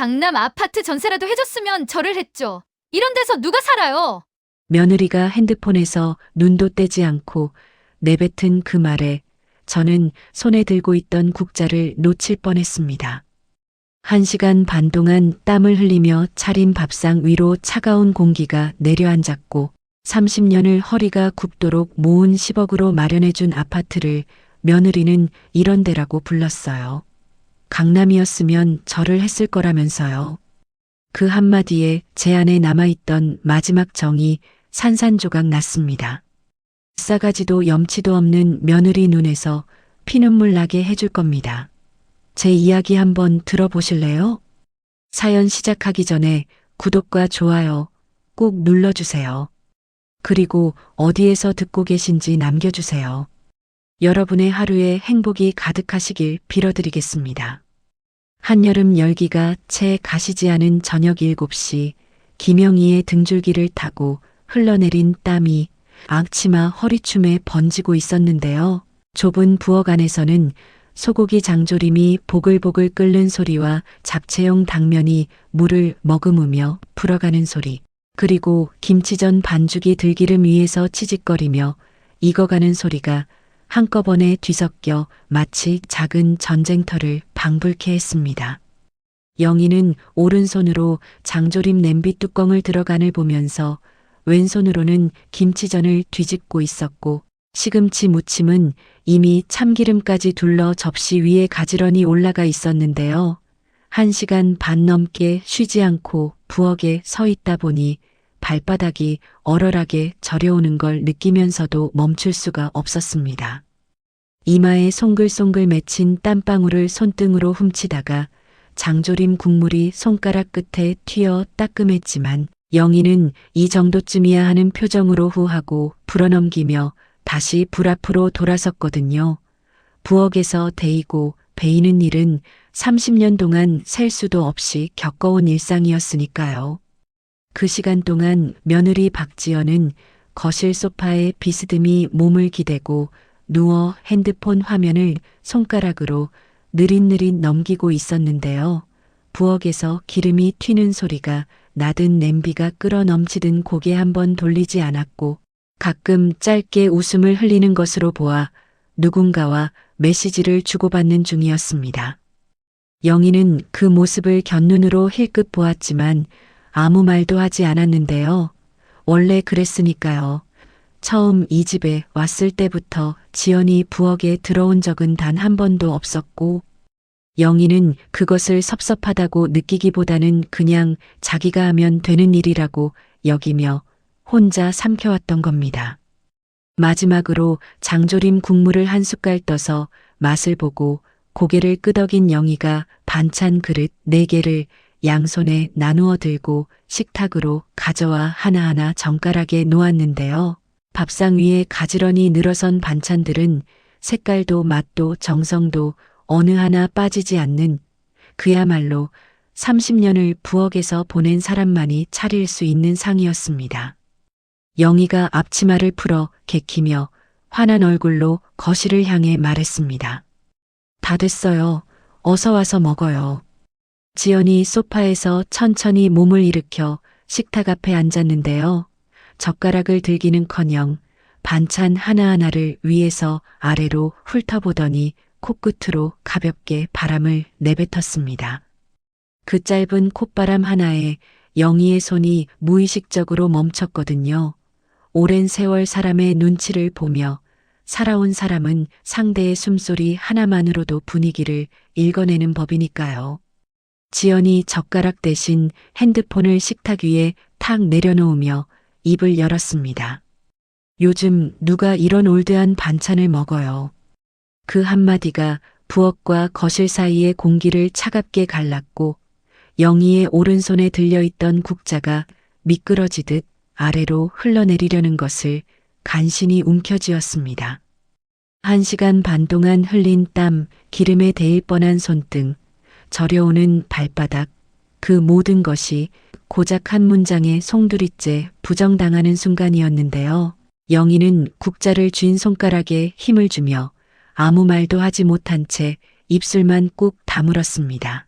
강남 아파트 전세라도 해줬으면 절을 했죠. 이런 데서 누가 살아요? 며느리가 핸드폰에서 눈도 떼지 않고 내뱉은 그 말에 저는 손에 들고 있던 국자를 놓칠 뻔했습니다. 1시간 반 동안 땀을 흘리며 차린 밥상 위로 차가운 공기가 내려앉았고 30년을 허리가 굽도록 모은 10억으로 마련해준 아파트를 며느리는 이런 데라고 불렀어요. 강남이었으면 절을 했을 거라면서요. 그 한마디에 제 안에 남아있던 마지막 정이 산산조각 났습니다. 싸가지도 염치도 없는 며느리 눈에서 피눈물 나게 해줄 겁니다. 제 이야기 한번 들어보실래요? 사연 시작하기 전에 구독과 좋아요 꼭 눌러주세요. 그리고 어디에서 듣고 계신지 남겨주세요. 여러분의 하루에 행복이 가득하시길 빌어드리겠습니다. 한여름 열기가 채 가시지 않은 저녁 7시 김영희의 등줄기를 타고 흘러내린 땀이 앞치마 허리춤에 번지고 있었는데요. 좁은 부엌 안에서는 소고기 장조림이 보글보글 끓는 소리와 잡채용 당면이 물을 머금으며 불어가는 소리, 그리고 김치전 반죽이 들기름 위에서 치직거리며 익어가는 소리가 한꺼번에 뒤섞여 마치 작은 전쟁터를 방불케 했습니다. 영희는 오른손으로 장조림 냄비 뚜껑을 들어간을 보면서 왼손으로는 김치전을 뒤집고 있었고 시금치 무침은 이미 참기름까지 둘러 접시 위에 가지런히 올라가 있었는데요. 1시간 반 넘게 쉬지 않고 부엌에 서 있다 보니 발바닥이 얼얼하게 저려오는 걸 느끼면서도 멈출 수가 없었습니다. 이마에 송글송글 맺힌 땀방울을 손등으로 훔치다가 장조림 국물이 손가락 끝에 튀어 따끔했지만 영희는 이 정도쯤이야 하는 표정으로 후하고 불어넘기며 다시 불 앞으로 돌아섰거든요. 부엌에서 데이고 베이는 일은 30년 동안 셀 수도 없이 겪어온 일상이었으니까요. 그 시간 동안 며느리 박지연은 거실 소파에 비스듬히 몸을 기대고 누워 핸드폰 화면을 손가락으로 느릿느릿 넘기고 있었는데요. 부엌에서 기름이 튀는 소리가 나든 냄비가 끓어 넘치든 고개 한번 돌리지 않았고 가끔 짧게 웃음을 흘리는 것으로 보아 누군가와 메시지를 주고받는 중이었습니다. 영희는 그 모습을 곁눈으로 힐끗 보았지만 아무 말도 하지 않았는데요. 원래 그랬으니까요. 처음 이 집에 왔을 때부터 지연이 부엌에 들어온 적은 단 한 번도 없었고 영희는 그것을 섭섭하다고 느끼기보다는 그냥 자기가 하면 되는 일이라고 여기며 혼자 삼켜왔던 겁니다. 마지막으로 장조림 국물을 한 숟갈 떠서 맛을 보고 고개를 끄덕인 영희가 반찬 그릇 4개를 양손에 나누어 들고 식탁으로 가져와 하나하나 정가락에 놓았는데요. 밥상 위에 가지런히 늘어선 반찬들은 색깔도 맛도 정성도 어느 하나 빠지지 않는 그야말로 30년을 부엌에서 보낸 사람만이 차릴 수 있는 상이었습니다. 영희가 앞치마를 풀어 개키며 환한 얼굴로 거실을 향해 말했습니다. 다 됐어요. 어서 와서 먹어요. 지연이 소파에서 천천히 몸을 일으켜 식탁 앞에 앉았는데요. 젓가락을 들기는커녕 반찬 하나하나를 위에서 아래로 훑어보더니 코끝으로 가볍게 바람을 내뱉었습니다. 그 짧은 콧바람 하나에 영희의 손이 무의식적으로 멈췄거든요. 오랜 세월 사람의 눈치를 보며 살아온 사람은 상대의 숨소리 하나만으로도 분위기를 읽어내는 법이니까요. 지연이 젓가락 대신 핸드폰을 식탁 위에 탁 내려놓으며 입을 열었습니다. 요즘 누가 이런 올드한 반찬을 먹어요. 그 한마디가 부엌과 거실 사이의 공기를 차갑게 갈랐고 영희의 오른손에 들려있던 국자가 미끄러지듯 아래로 흘러내리려는 것을 간신히 움켜쥐었습니다. 1시간 반 동안 흘린 땀, 기름에 데일 뻔한 손등, 저려오는 발바닥, 그 모든 것이 고작 한 문장의 송두리째 부정당하는 순간이었는데요. 영희는 국자를 쥔 손가락에 힘을 주며 아무 말도 하지 못한 채 입술만 꾹 다물었습니다.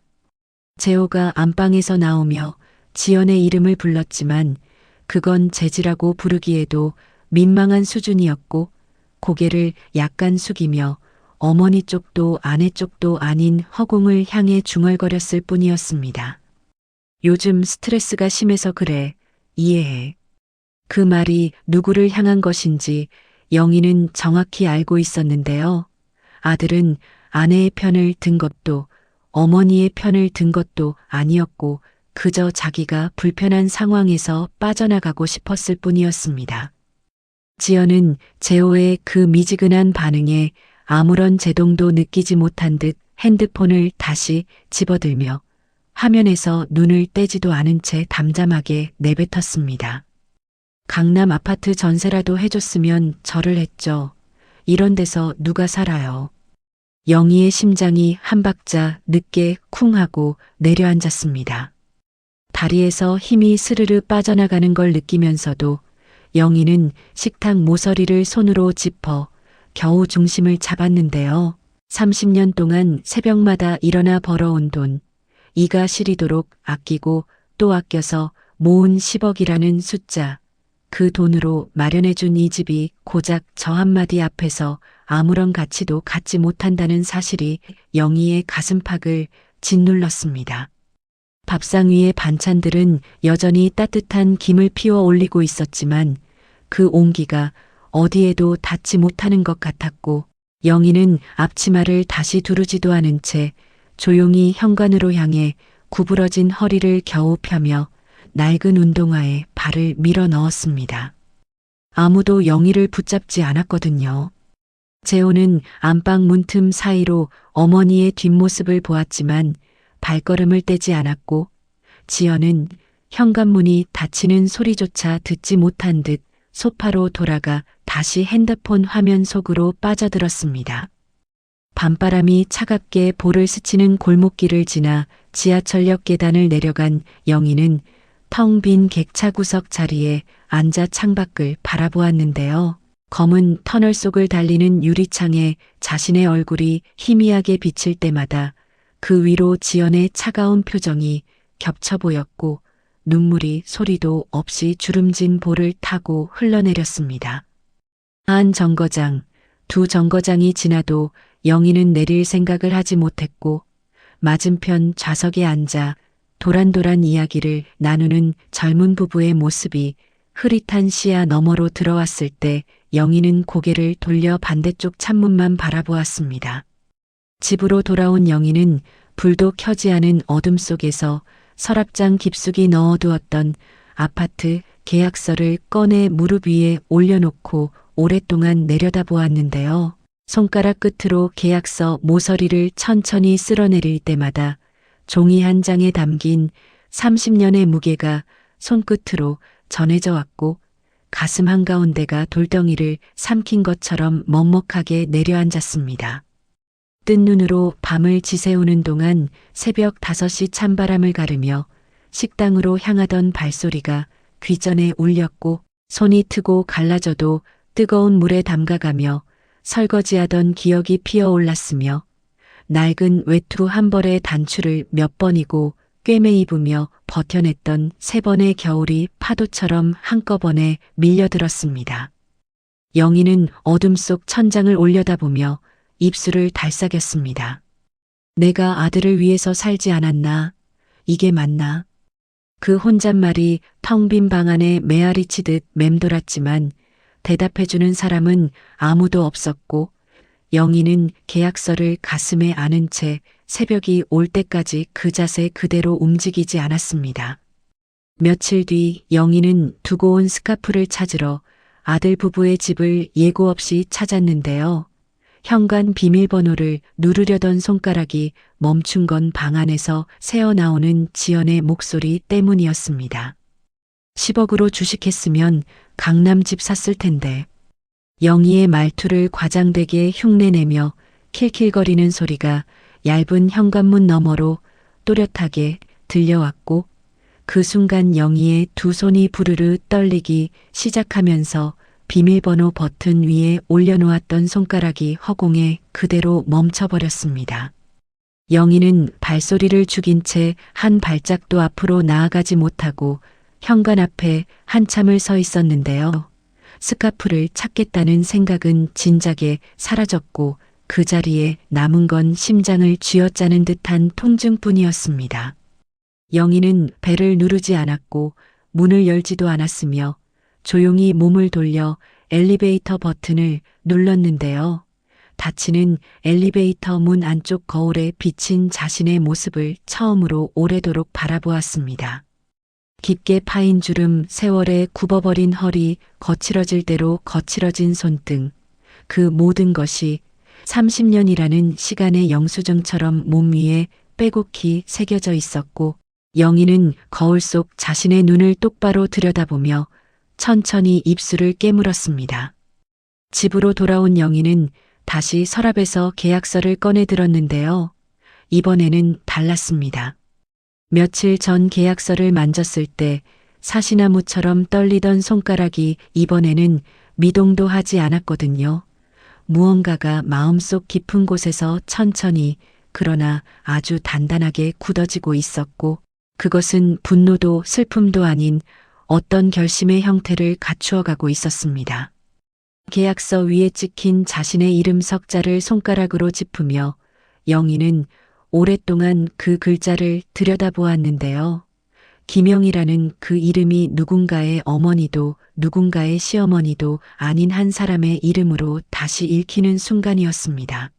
재호가 안방에서 나오며 지연의 이름을 불렀지만 그건 재지라고 부르기에도 민망한 수준이었고 고개를 약간 숙이며 어머니 쪽도 아내 쪽도 아닌 허공을 향해 중얼거렸을 뿐이었습니다. 요즘 스트레스가 심해서 그래. 이해해. 그 말이 누구를 향한 것인지 영희는 정확히 알고 있었는데요. 아들은 아내의 편을 든 것도 어머니의 편을 든 것도 아니었고 그저 자기가 불편한 상황에서 빠져나가고 싶었을 뿐이었습니다. 지연은 재호의 그 미지근한 반응에 아무런 제동도 느끼지 못한 듯 핸드폰을 다시 집어들며 화면에서 눈을 떼지도 않은 채 담담하게 내뱉었습니다. 강남 아파트 전세라도 해줬으면 절을 했죠. 이런 데서 누가 살아요. 영희의 심장이 한 박자 늦게 쿵 하고 내려앉았습니다. 다리에서 힘이 스르르 빠져나가는 걸 느끼면서도 영희는 식탁 모서리를 손으로 짚어 겨우 중심을 잡았는데요. 30년 동안 새벽마다 일어나 벌어온 돈, 이가 시리도록 아끼고 또 아껴서 모은 10억이라는 숫자, 그 돈으로 마련해준 이 집이 고작 저 한마디 앞에서 아무런 가치도 갖지 못한다는 사실이 영희의 가슴팍을 짓눌렀습니다. 밥상 위의 반찬들은 여전히 따뜻한 김을 피워 올리고 있었지만 그 온기가 어디에도 닿지 못하는 것 같았고 영희는 앞치마를 다시 두르지도 않은 채 조용히 현관으로 향해 구부러진 허리를 겨우 펴며 낡은 운동화에 발을 밀어 넣었습니다. 아무도 영희를 붙잡지 않았거든요. 재호는 안방 문틈 사이로 어머니의 뒷모습을 보았지만 발걸음을 떼지 않았고 지연은 현관문이 닫히는 소리조차 듣지 못한 듯 소파로 돌아가 다시 핸드폰 화면 속으로 빠져들었습니다. 밤바람이 차갑게 볼을 스치는 골목길을 지나 지하철역 계단을 내려간 영희는 텅 빈 객차 구석 자리에 앉아 창밖을 바라보았는데요. 검은 터널 속을 달리는 유리창에 자신의 얼굴이 희미하게 비칠 때마다 그 위로 지연의 차가운 표정이 겹쳐 보였고 눈물이 소리도 없이 주름진 볼을 타고 흘러내렸습니다. 한 정거장, 두 정거장이 지나도 영희는 내릴 생각을 하지 못했고 맞은편 좌석에 앉아 도란도란 이야기를 나누는 젊은 부부의 모습이 흐릿한 시야 너머로 들어왔을 때 영희는 고개를 돌려 반대쪽 창문만 바라보았습니다. 집으로 돌아온 영희는 불도 켜지 않은 어둠 속에서 서랍장 깊숙이 넣어두었던 아파트 계약서를 꺼내 무릎 위에 올려놓고 오랫동안 내려다보았는데요. 손가락 끝으로 계약서 모서리를 천천히 쓸어내릴 때마다 종이 한 장에 담긴 30년의 무게가 손끝으로 전해져 왔고 가슴 한가운데가 돌덩이를 삼킨 것처럼 먹먹하게 내려앉았습니다. 뜬 눈으로 밤을 지새우는 동안 새벽 5시 찬바람을 가르며 식당으로 향하던 발소리가 귀전에 울렸고 손이 트고 갈라져도 뜨거운 물에 담가가며 설거지하던 기억이 피어올랐으며 낡은 외투 한 벌의 단추를 몇 번이고 꿰매 입으며 버텨냈던 3번의 겨울이 파도처럼 한꺼번에 밀려들었습니다. 영희는 어둠 속 천장을 올려다보며 입술을 달싹였습니다. 내가 아들을 위해서 살지 않았나? 이게 맞나? 그 혼잣말이 텅 빈 방 안에 메아리 치듯 맴돌았지만 대답해주는 사람은 아무도 없었고 영희는 계약서를 가슴에 안은 채 새벽이 올 때까지 그 자세 그대로 움직이지 않았습니다. 며칠 뒤 영희는 두고 온 스카프를 찾으러 아들 부부의 집을 예고 없이 찾았는데요. 현관 비밀번호를 누르려던 손가락이 멈춘 건 방 안에서 새어나오는 지연의 목소리 때문이었습니다. 10억으로 주식했으면 강남 집 샀을 텐데. 영희의 말투를 과장되게 흉내내며 킬킬거리는 소리가 얇은 현관문 너머로 또렷하게 들려왔고 그 순간 영희의 두 손이 부르르 떨리기 시작하면서 비밀번호 버튼 위에 올려놓았던 손가락이 허공에 그대로 멈춰버렸습니다. 영희는 발소리를 죽인 채 한 발짝도 앞으로 나아가지 못하고 현관 앞에 한참을 서 있었는데요. 스카프를 찾겠다는 생각은 진작에 사라졌고 그 자리에 남은 건 심장을 쥐어짜는 듯한 통증뿐이었습니다. 영희는 벨을 누르지 않았고 문을 열지도 않았으며 조용히 몸을 돌려 엘리베이터 버튼을 눌렀는데요. 닫히는 엘리베이터 문 안쪽 거울에 비친 자신의 모습을 처음으로 오래도록 바라보았습니다. 깊게 파인 주름, 세월에 굽어버린 허리, 거칠어질 대로 거칠어진 손등, 그 모든 것이 30년이라는 시간의 영수증처럼 몸 위에 빼곡히 새겨져 있었고 영희는 거울 속 자신의 눈을 똑바로 들여다보며 천천히 입술을 깨물었습니다. 집으로 돌아온 영희는 다시 서랍에서 계약서를 꺼내 들었는데요. 이번에는 달랐습니다. 며칠 전 계약서를 만졌을 때 사시나무처럼 떨리던 손가락이 이번에는 미동도 하지 않았거든요. 무언가가 마음속 깊은 곳에서 천천히 그러나 아주 단단하게 굳어지고 있었고 그것은 분노도 슬픔도 아닌 어떤 결심의 형태를 갖추어가고 있었습니다. 계약서 위에 찍힌 자신의 이름 석자를 손가락으로 짚으며 영희는 오랫동안 그 글자를 들여다보았는데요. 김영이라는 그 이름이 누군가의 어머니도 누군가의 시어머니도 아닌 한 사람의 이름으로 다시 읽히는 순간이었습니다.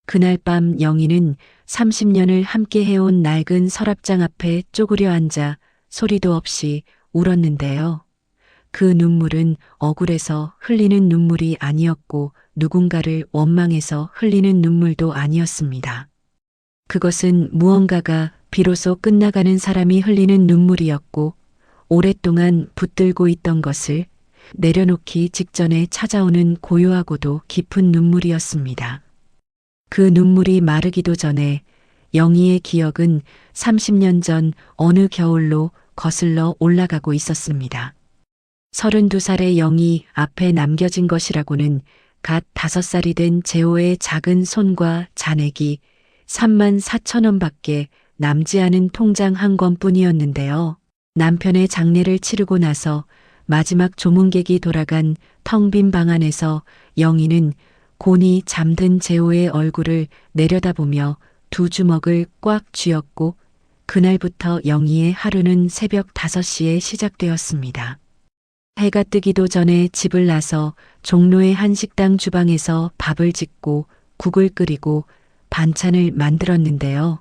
그날 밤 영희는 30년을 함께 해온 낡은 서랍장 앞에 쪼그려 앉아 소리도 없이 울었는데요. 그 눈물은 억울해서 흘리는 눈물이 아니었고 누군가를 원망해서 흘리는 눈물도 아니었습니다. 그것은 무언가가 비로소 끝나가는 사람이 흘리는 눈물이었고 오랫동안 붙들고 있던 것을 내려놓기 직전에 찾아오는 고요하고도 깊은 눈물이었습니다. 그 눈물이 마르기도 전에 영희의 기억은 30년 전 어느 겨울로 거슬러 올라가고 있었습니다. 32살의 영희 앞에 남겨진 것이라고는 갓 5살이 된 재호의 작은 손과 잔액이 34,000원밖에 남지 않은 통장 한 권뿐이었는데요. 남편의 장례를 치르고 나서 마지막 조문객이 돌아간 텅 빈 방 안에서 영희는 곤히 잠든 재호의 얼굴을 내려다보며 두 주먹을 꽉 쥐었고 그날부터 영희의 하루는 새벽 5시에 시작되었습니다. 해가 뜨기도 전에 집을 나서 종로의 한 식당 주방에서 밥을 짓고 국을 끓이고 반찬을 만들었는데요.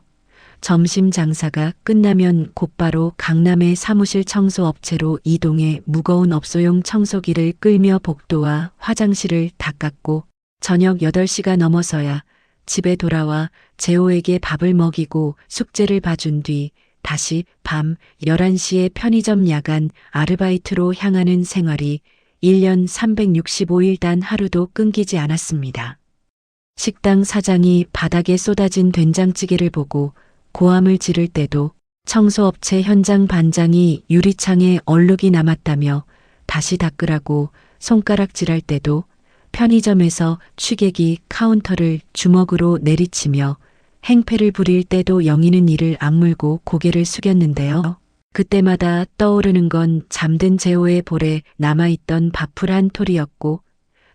점심 장사가 끝나면 곧바로 강남의 사무실 청소 업체로 이동해 무거운 업소용 청소기를 끌며 복도와 화장실을 닦았고 저녁 8시가 넘어서야 집에 돌아와 재호에게 밥을 먹이고 숙제를 봐준 뒤 다시 밤 11시에 편의점 야간 아르바이트로 향하는 생활이 1년 365일 단 하루도 끊기지 않았습니다. 식당 사장이 바닥에 쏟아진 된장찌개를 보고 고함을 지를 때도 청소업체 현장 반장이 유리창에 얼룩이 남았다며 다시 닦으라고 손가락질할 때도 편의점에서 취객이 카운터를 주먹으로 내리치며 행패를 부릴 때도 영희는 이를 악물고 고개를 숙였는데요. 그때마다 떠오르는 건 잠든 재호의 볼에 남아있던 밥풀 한 톨이었고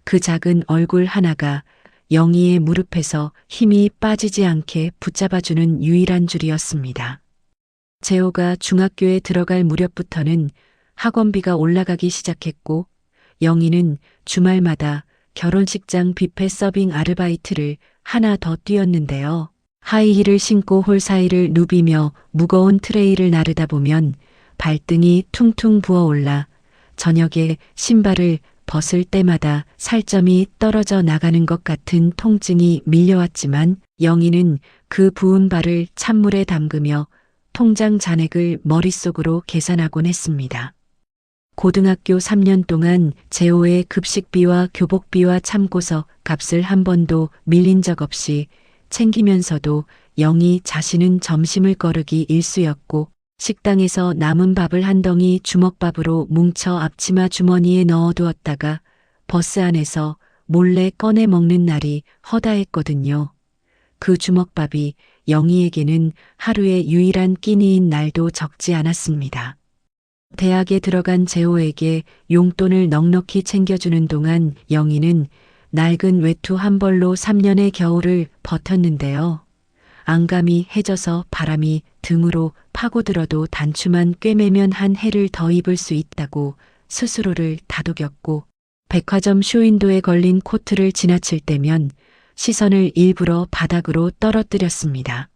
그 작은 얼굴 하나가 영희의 무릎에서 힘이 빠지지 않게 붙잡아주는 유일한 줄이었습니다. 재호가 중학교에 들어갈 무렵부터는 학원비가 올라가기 시작했고 영희는 주말마다 결혼식장 뷔페 서빙 아르바이트를 하나 더 뛰었는데요. 하이힐을 신고 홀 사이를 누비며 무거운 트레이를 나르다 보면 발등이 퉁퉁 부어올라 저녁에 신발을 벗을 때마다 살점이 떨어져 나가는 것 같은 통증이 밀려왔지만 영희는 그 부은 발을 찬물에 담그며 통장 잔액을 머릿속으로 계산하곤 했습니다. 고등학교 3년 동안 재호의 급식비와 교복비와 참고서 값을 한 번도 밀린 적 없이 챙기면서도 영희 자신은 점심을 거르기 일쑤였고 식당에서 남은 밥을 한 덩이 주먹밥으로 뭉쳐 앞치마 주머니에 넣어두었다가 버스 안에서 몰래 꺼내 먹는 날이 허다했거든요. 그 주먹밥이 영희에게는 하루의 유일한 끼니인 날도 적지 않았습니다. 대학에 들어간 재호에게 용돈을 넉넉히 챙겨주는 동안 영희는 낡은 외투 한 벌로 3년의 겨울을 버텼는데요. 안감이 해져서 바람이 등으로 파고들어도 단추만 꿰매면 한 해를 더 입을 수 있다고 스스로를 다독였고, 백화점 쇼윈도에 걸린 코트를 지나칠 때면 시선을 일부러 바닥으로 떨어뜨렸습니다.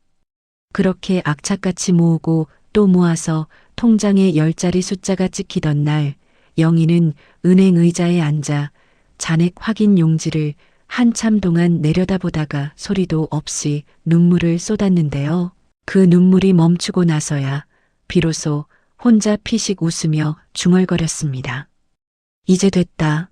그렇게 악착같이 모으고 또 모아서 통장에 10자리 숫자가 찍히던 날, 영희는 은행 의자에 앉아 잔액 확인 용지를 한참 동안 내려다보다가 소리도 없이 눈물을 쏟았는데요. 그 눈물이 멈추고 나서야 비로소 혼자 피식 웃으며 중얼거렸습니다. 이제 됐다.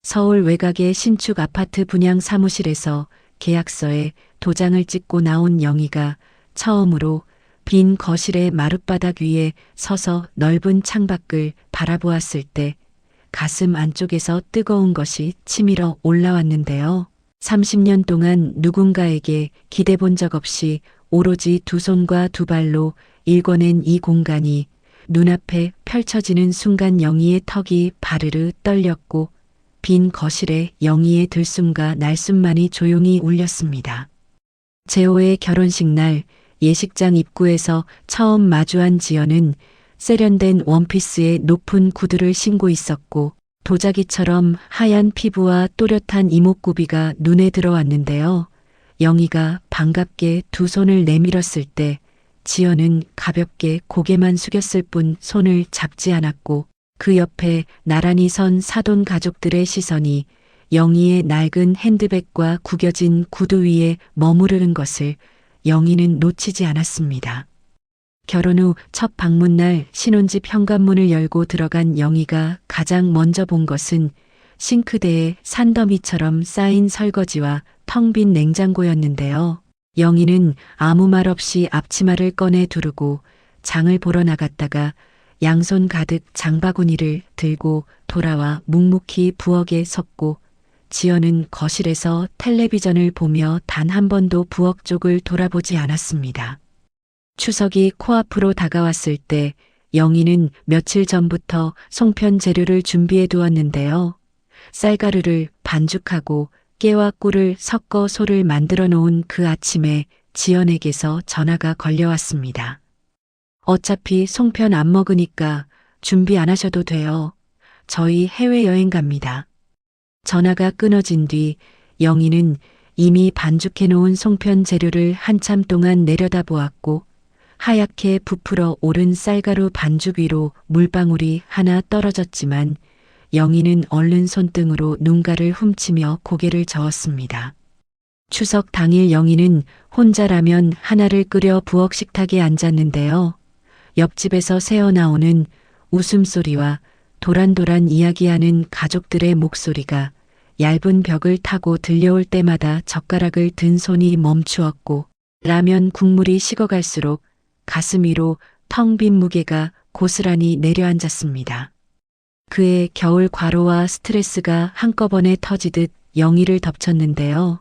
서울 외곽의 신축 아파트 분양 사무실에서 계약서에 도장을 찍고 나온 영희가 처음으로 빈 거실의 마룻바닥 위에 서서 넓은 창밖을 바라보았을 때 가슴 안쪽에서 뜨거운 것이 치밀어 올라왔는데요. 30년 동안 누군가에게 기대본 적 없이 오로지 두 손과 두 발로 일궈낸 이 공간이 눈앞에 펼쳐지는 순간 영희의 턱이 바르르 떨렸고, 빈 거실에 영희의 들숨과 날숨만이 조용히 울렸습니다. 재호의 결혼식 날 예식장 입구에서 처음 마주한 지연은 세련된 원피스에 높은 구두를 신고 있었고, 도자기처럼 하얀 피부와 또렷한 이목구비가 눈에 들어왔는데요. 영희가 반갑게 두 손을 내밀었을 때 지연은 가볍게 고개만 숙였을 뿐 손을 잡지 않았고, 그 옆에 나란히 선 사돈 가족들의 시선이 영희의 낡은 핸드백과 구겨진 구두 위에 머무르는 것을 영희는 놓치지 않았습니다. 결혼 후 첫 방문날 신혼집 현관문을 열고 들어간 영희가 가장 먼저 본 것은 싱크대에 산더미처럼 쌓인 설거지와 텅 빈 냉장고였는데요. 영희는 아무 말 없이 앞치마를 꺼내 두르고 장을 보러 나갔다가 양손 가득 장바구니를 들고 돌아와 묵묵히 부엌에 섰고, 지연은 거실에서 텔레비전을 보며 단 한 번도 부엌 쪽을 돌아보지 않았습니다. 추석이 코앞으로 다가왔을 때 영희는 며칠 전부터 송편 재료를 준비해 두었는데요. 쌀가루를 반죽하고 깨와 꿀을 섞어 소를 만들어 놓은 그 아침에 지연에게서 전화가 걸려왔습니다. 어차피 송편 안 먹으니까 준비 안 하셔도 돼요. 저희 해외여행 갑니다. 전화가 끊어진 뒤 영희는 이미 반죽해 놓은 송편 재료를 한참 동안 내려다보았고, 하얗게 부풀어 오른 쌀가루 반죽 위로 물방울이 하나 떨어졌지만 영희는 얼른 손등으로 눈가를 훔치며 고개를 저었습니다. 추석 당일 영희는 혼자 라면 하나를 끓여 부엌 식탁에 앉았는데요. 옆집에서 새어나오는 웃음소리와 도란도란 이야기하는 가족들의 목소리가 얇은 벽을 타고 들려올 때마다 젓가락을 든 손이 멈추었고, 라면 국물이 식어갈수록 가슴 위로 텅 빈 무게가 고스란히 내려앉았습니다. 그의 겨울 과로와 스트레스가 한꺼번에 터지듯 영희를 덮쳤는데요.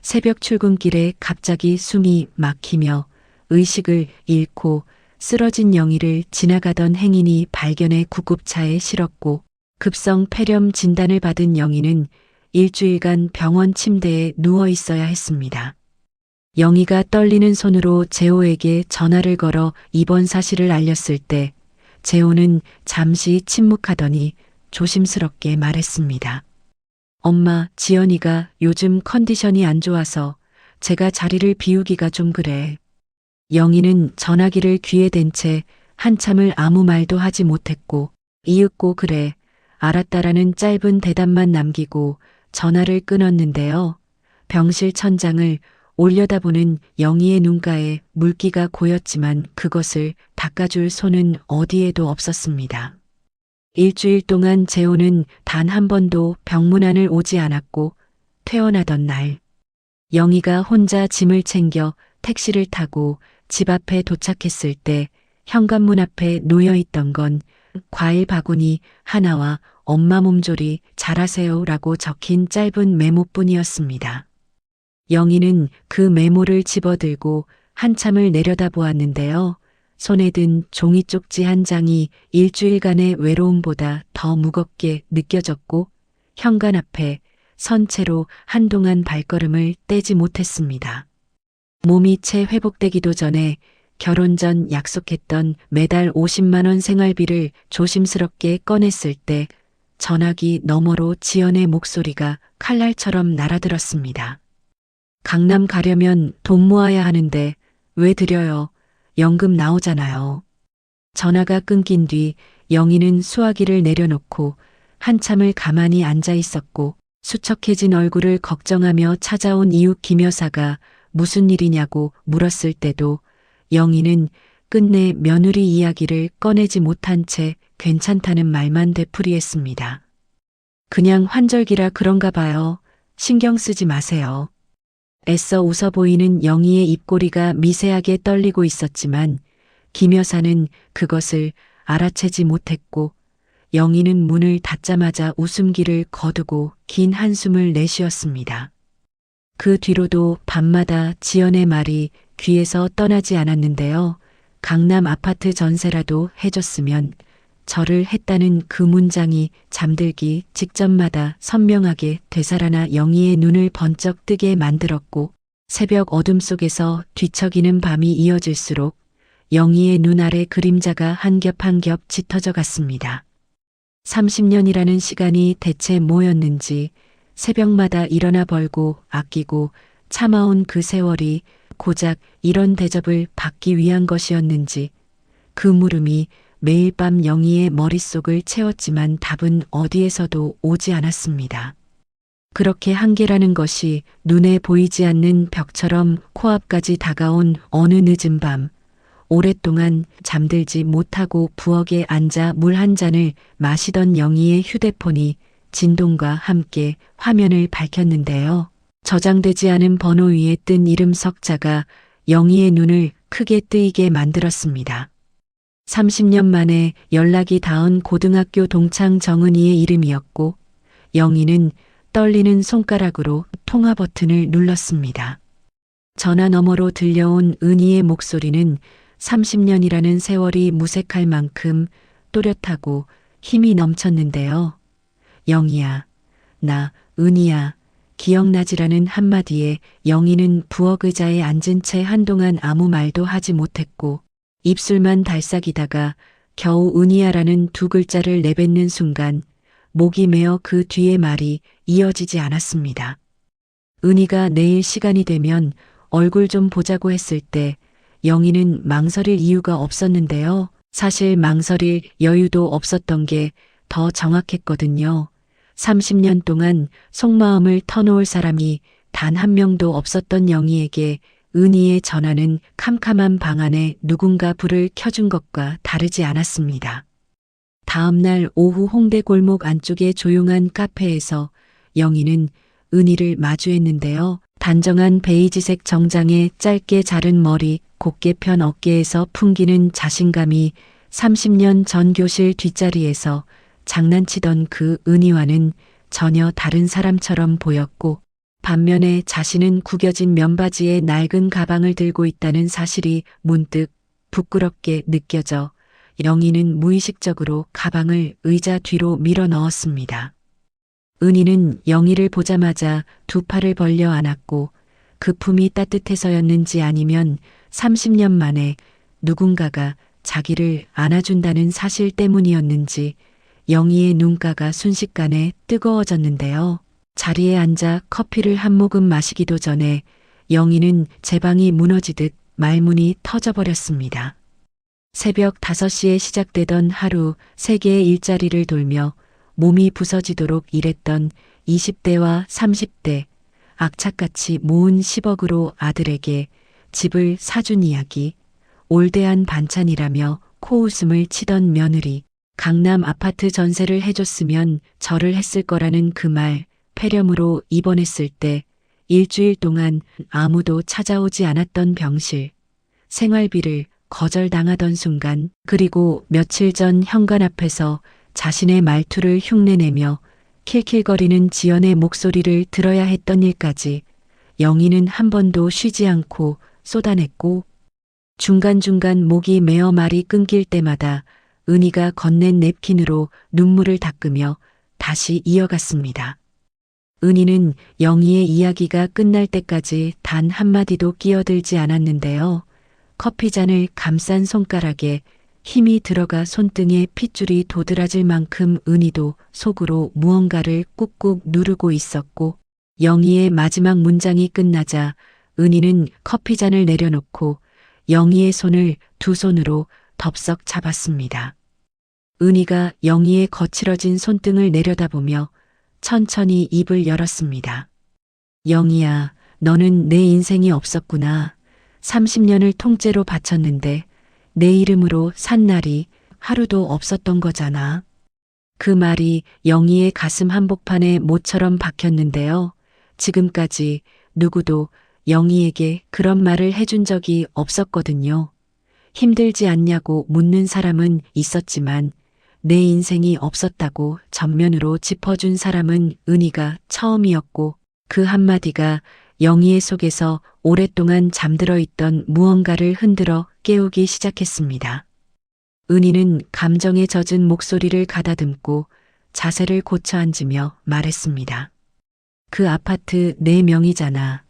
새벽 출근길에 갑자기 숨이 막히며 의식을 잃고 쓰러진 영희를 지나가던 행인이 발견해 구급차에 실었고, 급성 폐렴 진단을 받은 영희는 일주일간 병원 침대에 누워 있어야 했습니다. 영희가 떨리는 손으로 재호에게 전화를 걸어 입원 사실을 알렸을 때 재호는 잠시 침묵하더니 조심스럽게 말했습니다. 엄마, 지연이가 요즘 컨디션이 안 좋아서 제가 자리를 비우기가 좀 그래. 영희는 전화기를 귀에 댄 채 한참을 아무 말도 하지 못했고, 이윽고 그래, 알았다라는 짧은 대답만 남기고 전화를 끊었는데요. 병실 천장을 올려다보는 영희의 눈가에 물기가 고였지만 그것을 닦아줄 손은 어디에도 없었습니다. 일주일 동안 재호는 단 한 번도 병문안을 오지 않았고, 퇴원하던 날 영희가 혼자 짐을 챙겨 택시를 타고 집 앞에 도착했을 때 현관문 앞에 놓여있던 건 과일 바구니 하나와 엄마 몸조리 잘하세요라고 적힌 짧은 메모뿐이었습니다. 영희는 그 메모를 집어들고 한참을 내려다보았는데요. 손에 든 종이 쪽지 한 장이 일주일간의 외로움보다 더 무겁게 느껴졌고 현관 앞에 선 채로 한동안 발걸음을 떼지 못했습니다. 몸이 채 회복되기도 전에 결혼 전 약속했던 매달 50만 원 생활비를 조심스럽게 꺼냈을 때 전화기 너머로 지연의 목소리가 칼날처럼 날아들었습니다. 강남 가려면 돈 모아야 하는데 왜 드려요? 연금 나오잖아요. 전화가 끊긴 뒤 영희는 수화기를 내려놓고 한참을 가만히 앉아 있었고 수척해진 얼굴을 걱정하며 찾아온 이웃 김 여사가 무슨 일이냐고 물었을 때도 영희는 끝내 며느리 이야기를 꺼내지 못한 채 괜찮다는 말만 되풀이했습니다. 그냥 환절기라 그런가 봐요. 신경 쓰지 마세요. 애써 웃어 보이는 영희의 입꼬리가 미세하게 떨리고 있었지만 김 여사는 그것을 알아채지 못했고 영희는 문을 닫자마자 웃음기를 거두고 긴 한숨을 내쉬었습니다. 그 뒤로도 밤마다 지연의 말이 귀에서 떠나지 않았는데요. 강남 아파트 전세라도 해줬으면 절을 했다는 그 문장이 잠들기 직전마다 선명하게 되살아나 영희의 눈을 번쩍 뜨게 만들었고 새벽 어둠 속에서 뒤척이는 밤이 이어질수록 영희의 눈 아래 그림자가 한 겹 한 겹 짙어져 갔습니다. 30년이라는 시간이 대체 뭐였는지 새벽마다 일어나 벌고 아끼고 참아온 그 세월이 고작 이런 대접을 받기 위한 것이었는지 그 물음이 매일 밤 영희의 머릿속을 채웠지만 답은 어디에서도 오지 않았습니다. 그렇게 한계라는 것이 눈에 보이지 않는 벽처럼 코앞까지 다가온 어느 늦은 밤, 오랫동안 잠들지 못하고 부엌에 앉아 물 한 잔을 마시던 영희의 휴대폰이 진동과 함께 화면을 밝혔는데요. 저장되지 않은 번호 위에 뜬 이름 석자가 영희의 눈을 크게 뜨이게 만들었습니다. 30년 만에 연락이 닿은 고등학교 동창 정은이의 이름이었고 영희는 떨리는 손가락으로 통화 버튼을 눌렀습니다. 전화 너머로 들려온 은희의 목소리는 30년이라는 세월이 무색할 만큼 또렷하고 힘이 넘쳤는데요. 영희야, 나 은희야, 기억나지라는 한마디에 영희는 부엌 의자에 앉은 채 한동안 아무 말도 하지 못했고 입술만 달싹이다가 겨우 은희야라는 두 글자를 내뱉는 순간 목이 메어 그 뒤의 말이 이어지지 않았습니다. 은희가 내일 시간이 되면 얼굴 좀 보자고 했을 때 영희는 망설일 이유가 없었는데요. 사실 망설일 여유도 없었던 게 더 정확했거든요. 30년 동안 속마음을 터놓을 사람이 단 한 명도 없었던 영희에게 은희의 전화는 캄캄한 방 안에 누군가 불을 켜준 것과 다르지 않았습니다. 다음 날 오후 홍대 골목 안쪽의 조용한 카페에서 영희는 은희를 마주했는데요. 단정한 베이지색 정장에 짧게 자른 머리, 곧게 편 어깨에서 풍기는 자신감이 30년 전 교실 뒷자리에서 장난치던 그 은희와는 전혀 다른 사람처럼 보였고 반면에 자신은 구겨진 면바지에 낡은 가방을 들고 있다는 사실이 문득 부끄럽게 느껴져 영희는 무의식적으로 가방을 의자 뒤로 밀어 넣었습니다. 은희는 영희를 보자마자 두 팔을 벌려 안았고 그 품이 따뜻해서였는지 아니면 30년 만에 누군가가 자기를 안아준다는 사실 때문이었는지 영희의 눈가가 순식간에 뜨거워졌는데요. 자리에 앉아 커피를 한 모금 마시기도 전에 영희는 제 방이 무너지듯 말문이 터져버렸습니다. 새벽 5시에 시작되던 하루 3개의 일자리를 돌며 몸이 부서지도록 일했던 20대와 30대, 악착같이 모은 10억으로 아들에게 집을 사준 이야기, 올대한 반찬이라며 코웃음을 치던 며느리, 강남 아파트 전세를 해줬으면 절을 했을 거라는 그 말, 폐렴으로 입원했을 때 일주일 동안 아무도 찾아오지 않았던 병실, 생활비를 거절당하던 순간, 그리고 며칠 전 현관 앞에서 자신의 말투를 흉내내며 킬킬거리는 지연의 목소리를 들어야 했던 일까지 영희는 한 번도 쉬지 않고 쏟아냈고 중간중간 목이 메어 말이 끊길 때마다 은희가 건넨 냅킨으로 눈물을 닦으며 다시 이어갔습니다. 은희는 영희의 이야기가 끝날 때까지 단 한마디도 끼어들지 않았는데요. 커피잔을 감싼 손가락에 힘이 들어가 손등에 핏줄이 도드라질 만큼 은희도 속으로 무언가를 꾹꾹 누르고 있었고, 영희의 마지막 문장이 끝나자 은희는 커피잔을 내려놓고 영희의 손을 두 손으로 덥석 잡았습니다. 은희가 영희의 거칠어진 손등을 내려다보며 천천히 입을 열었습니다. 영희야, 너는 내 인생이 없었구나. 30년을 통째로 바쳤는데 내 이름으로 산 날이 하루도 없었던 거잖아. 그 말이 영희의 가슴 한복판에 못처럼 박혔는데요. 지금까지 누구도 영희에게 그런 말을 해준 적이 없었거든요. 힘들지 않냐고 묻는 사람은 있었지만 내 인생이 없었다고 전면으로 짚어준 사람은 은희가 처음이었고, 그 한마디가 영희의 속에서 오랫동안 잠들어 있던 무언가를 흔들어 깨우기 시작했습니다. 은희는 감정에 젖은 목소리를 가다듬고 자세를 고쳐 앉으며 말했습니다. 그 아파트 내 명의잖아.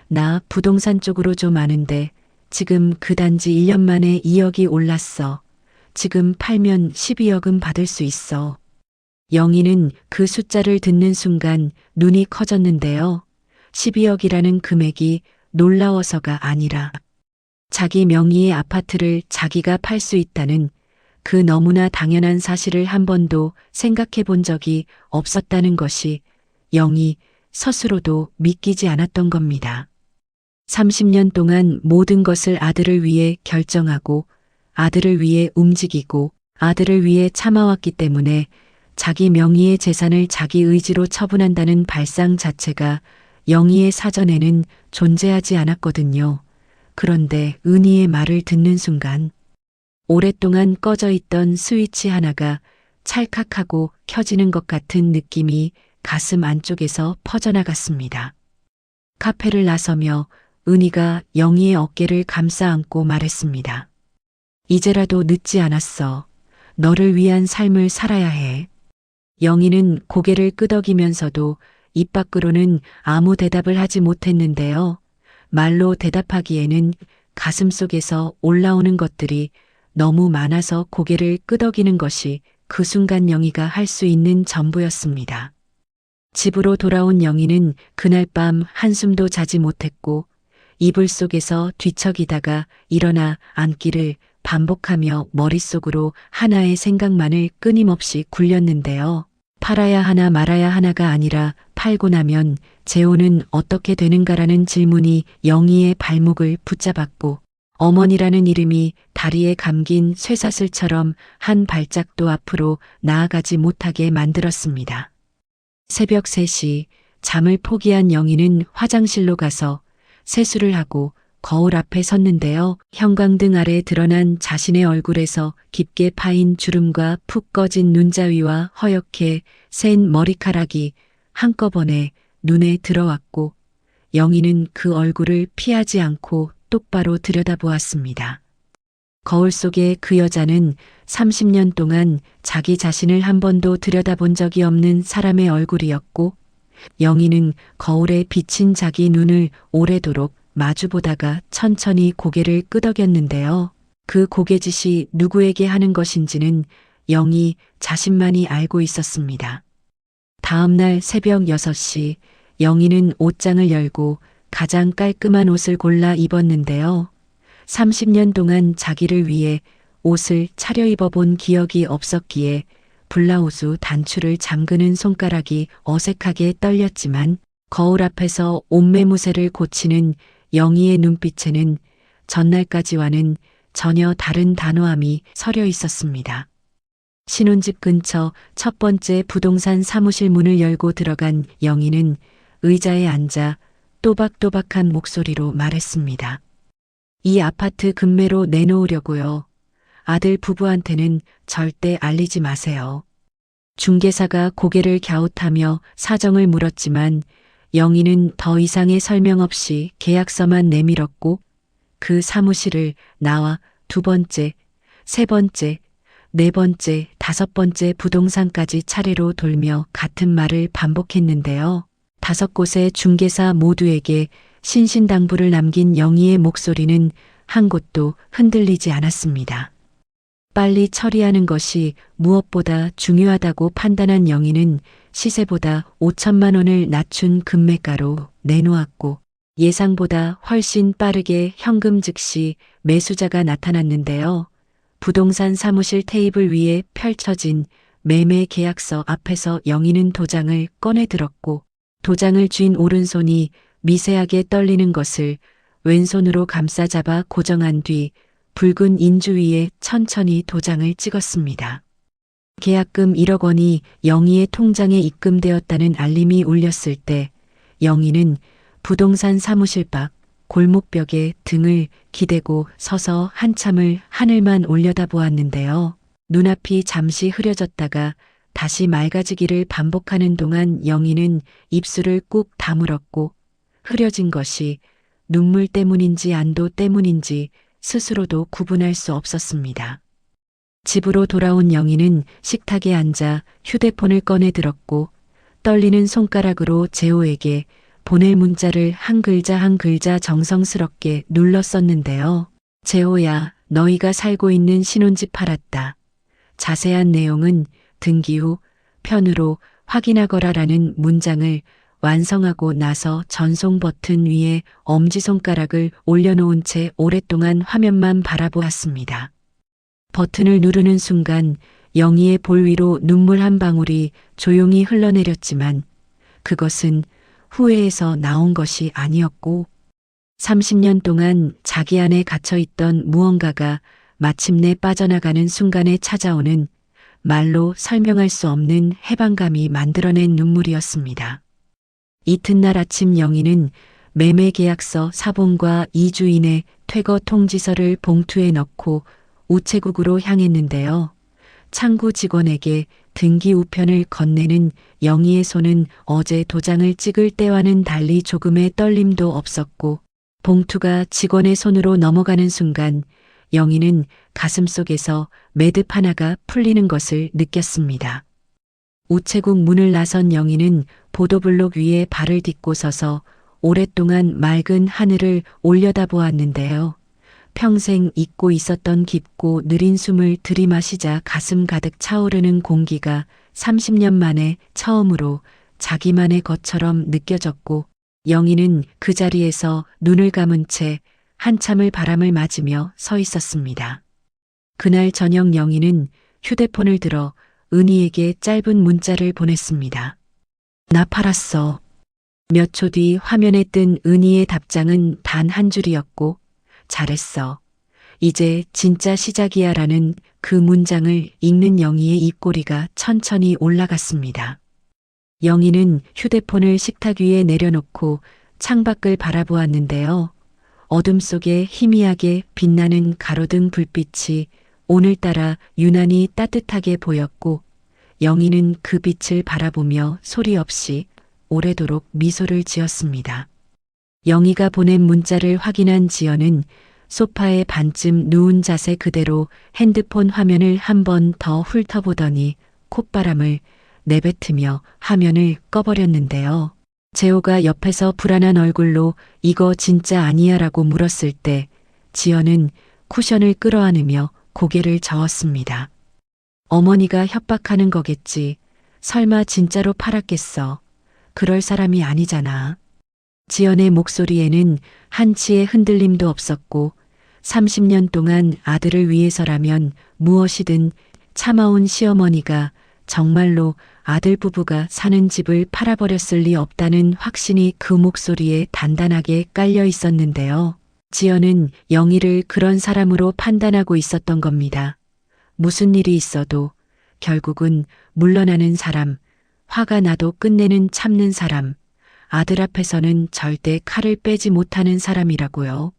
나 부동산 쪽으로 좀 아는데 지금 그 단지 1년 만에 2억이 올랐어. 지금 팔면 12억은 받을 수 있어. 영희는 그 숫자를 듣는 순간 눈이 커졌는데요. 12억이라는 금액이 놀라워서가 아니라 자기 명의의 아파트를 자기가 팔 수 있다는 그 너무나 당연한 사실을 한 번도 생각해 본 적이 없었다는 것이 영희 스스로도 믿기지 않았던 겁니다. 30년 동안 모든 것을 아들을 위해 결정하고 아들을 위해 움직이고 아들을 위해 참아왔기 때문에 자기 명의의 재산을 자기 의지로 처분한다는 발상 자체가 영희의 사전에는 존재하지 않았거든요. 그런데 은희의 말을 듣는 순간 오랫동안 꺼져 있던 스위치 하나가 찰칵하고 켜지는 것 같은 느낌이 가슴 안쪽에서 퍼져나갔습니다. 카페를 나서며 은희가 영희의 어깨를 감싸 안고 말했습니다. 이제라도 늦지 않았어. 너를 위한 삶을 살아야 해. 영희는 고개를 끄덕이면서도 입 밖으로는 아무 대답을 하지 못했는데요. 말로 대답하기에는 가슴속에서 올라오는 것들이 너무 많아서 고개를 끄덕이는 것이 그 순간 영희가 할 수 있는 전부였습니다. 집으로 돌아온 영희는 그날 밤 한숨도 자지 못했고 이불 속에서 뒤척이다가 일어나 앉기를 반복하며 머릿속으로 하나의 생각만을 끊임없이 굴렸는데요. 팔아야 하나 말아야 하나가 아니라 팔고 나면 재혼은 어떻게 되는가라는 질문이 영희의 발목을 붙잡았고 어머니라는 이름이 다리에 감긴 쇠사슬처럼 한 발짝도 앞으로 나아가지 못하게 만들었습니다. 새벽 3시 잠을 포기한 영희는 화장실로 가서 세수를 하고 거울 앞에 섰는데요. 형광등 아래 드러난 자신의 얼굴에서 깊게 파인 주름과 푹 꺼진 눈자위와 허옇게 센 머리카락이 한꺼번에 눈에 들어왔고 영희는 그 얼굴을 피하지 않고 똑바로 들여다보았습니다. 거울 속의 그 여자는 30년 동안 자기 자신을 한 번도 들여다본 적이 없는 사람의 얼굴이었고 영희는 거울에 비친 자기 눈을 오래도록 마주보다가 천천히 고개를 끄덕였는데요. 그 고개짓이 누구에게 하는 것인지는 영희 자신만이 알고 있었습니다. 다음 날 새벽 6시 영희는 옷장을 열고 가장 깔끔한 옷을 골라 입었는데요. 30년 동안 자기를 위해 옷을 차려입어본 기억이 없었기에 블라우스 단추를 잠그는 손가락이 어색하게 떨렸지만 거울 앞에서 옷매무새를 고치는 영희의 눈빛에는 전날까지와는 전혀 다른 단호함이 서려 있었습니다. 신혼집 근처 첫 번째 부동산 사무실 문을 열고 들어간 영희는 의자에 앉아 또박또박한 목소리로 말했습니다. 이 아파트 금매로 내놓으려고요. 아들 부부한테는 절대 알리지 마세요. 중개사가 고개를 갸웃하며 사정을 물었지만 영희는 더 이상의 설명 없이 계약서만 내밀었고 그 사무실을 나와 두 번째, 세 번째, 네 번째, 다섯 번째 부동산까지 차례로 돌며 같은 말을 반복했는데요. 5곳의 중개사 모두에게 신신당부를 남긴 영희의 목소리는 한 곳도 흔들리지 않았습니다. 빨리 처리하는 것이 무엇보다 중요하다고 판단한 영희는 시세보다 5천만 원을 낮춘 금매가로 내놓았고 예상보다 훨씬 빠르게 현금 즉시 매수자가 나타났는데요. 부동산 사무실 테이블 위에 펼쳐진 매매 계약서 앞에서 영희는 도장을 꺼내 들었고 도장을 쥔 오른손이 미세하게 떨리는 것을 왼손으로 감싸 잡아 고정한 뒤 붉은 인주 위에 천천히 도장을 찍었습니다. 계약금 1억 원이 영희의 통장에 입금되었다는 알림이 울렸을 때 영희는 부동산 사무실 밖 골목벽에 등을 기대고 서서 한참을 하늘만 올려다보았는데요. 눈앞이 잠시 흐려졌다가 다시 맑아지기를 반복하는 동안 영희는 입술을 꾹 다물었고 흐려진 것이 눈물 때문인지 안도 때문인지 스스로도 구분할 수 없었습니다. 집으로 돌아온 영희는 식탁에 앉아 휴대폰을 꺼내 들었고 떨리는 손가락으로 재호에게 보낼 문자를 한 글자 한 글자 정성스럽게 눌러 썼는데요. 재호야, 너희가 살고 있는 신혼집 팔았다. 자세한 내용은 등기 후 편으로 확인하거라라는 문장을 완성하고 나서 전송 버튼 위에 엄지손가락을 올려놓은 채 오랫동안 화면만 바라보았습니다. 버튼을 누르는 순간 영희의 볼 위로 눈물 한 방울이 조용히 흘러내렸지만 그것은 후회에서 나온 것이 아니었고 30년 동안 자기 안에 갇혀있던 무언가가 마침내 빠져나가는 순간에 찾아오는 말로 설명할 수 없는 해방감이 만들어낸 눈물이었습니다. 이튿날 아침 영희는 매매계약서 사본과 2주 이내 퇴거 통지서를 봉투에 넣고 우체국으로 향했는데요. 창구 직원에게 등기 우편을 건네는 영희의 손은 어제 도장을 찍을 때와는 달리 조금의 떨림도 없었고 봉투가 직원의 손으로 넘어가는 순간 영희는 가슴속에서 매듭 하나가 풀리는 것을 느꼈습니다. 우체국 문을 나선 영희는 보도블록 위에 발을 딛고 서서 오랫동안 맑은 하늘을 올려다보았는데요. 평생 잊고 있었던 깊고 느린 숨을 들이마시자 가슴 가득 차오르는 공기가 30년 만에 처음으로 자기만의 것처럼 느껴졌고 영희는 그 자리에서 눈을 감은 채 한참을 바람을 맞으며 서 있었습니다. 그날 저녁 영희는 휴대폰을 들어 은희에게 짧은 문자를 보냈습니다. 나 팔았어. 몇 초 뒤 화면에 뜬 은희의 답장은 단 한 줄이었고 잘했어. 이제 진짜 시작이야 라는 그 문장을 읽는 영희의 입꼬리가 천천히 올라갔습니다. 영희는 휴대폰을 식탁 위에 내려놓고 창밖을 바라보았는데요. 어둠 속에 희미하게 빛나는 가로등 불빛이 오늘따라 유난히 따뜻하게 보였고 영희는 그 빛을 바라보며 소리 없이 오래도록 미소를 지었습니다. 영희가 보낸 문자를 확인한 지연은 소파에 반쯤 누운 자세 그대로 핸드폰 화면을 한 번 더 훑어보더니 콧바람을 내뱉으며 화면을 꺼버렸는데요. 재호가 옆에서 불안한 얼굴로 이거 진짜 아니야 라고 물었을 때 지연은 쿠션을 끌어안으며 고개를 저었습니다. 어머니가 협박하는 거겠지. 설마 진짜로 팔았겠어. 그럴 사람이 아니잖아. 지연의 목소리에는 한치의 흔들림도 없었고 30년 동안 아들을 위해서라면 무엇이든 참아온 시어머니가 정말로 아들 부부가 사는 집을 팔아버렸을 리 없다는 확신이 그 목소리에 단단하게 깔려 있었는데요. 지연은 영희를 그런 사람으로 판단하고 있었던 겁니다. 무슨 일이 있어도 결국은 물러나는 사람, 화가 나도 끝내는 참는 사람, 아들 앞에서는 절대 칼을 빼지 못하는 사람이라고요.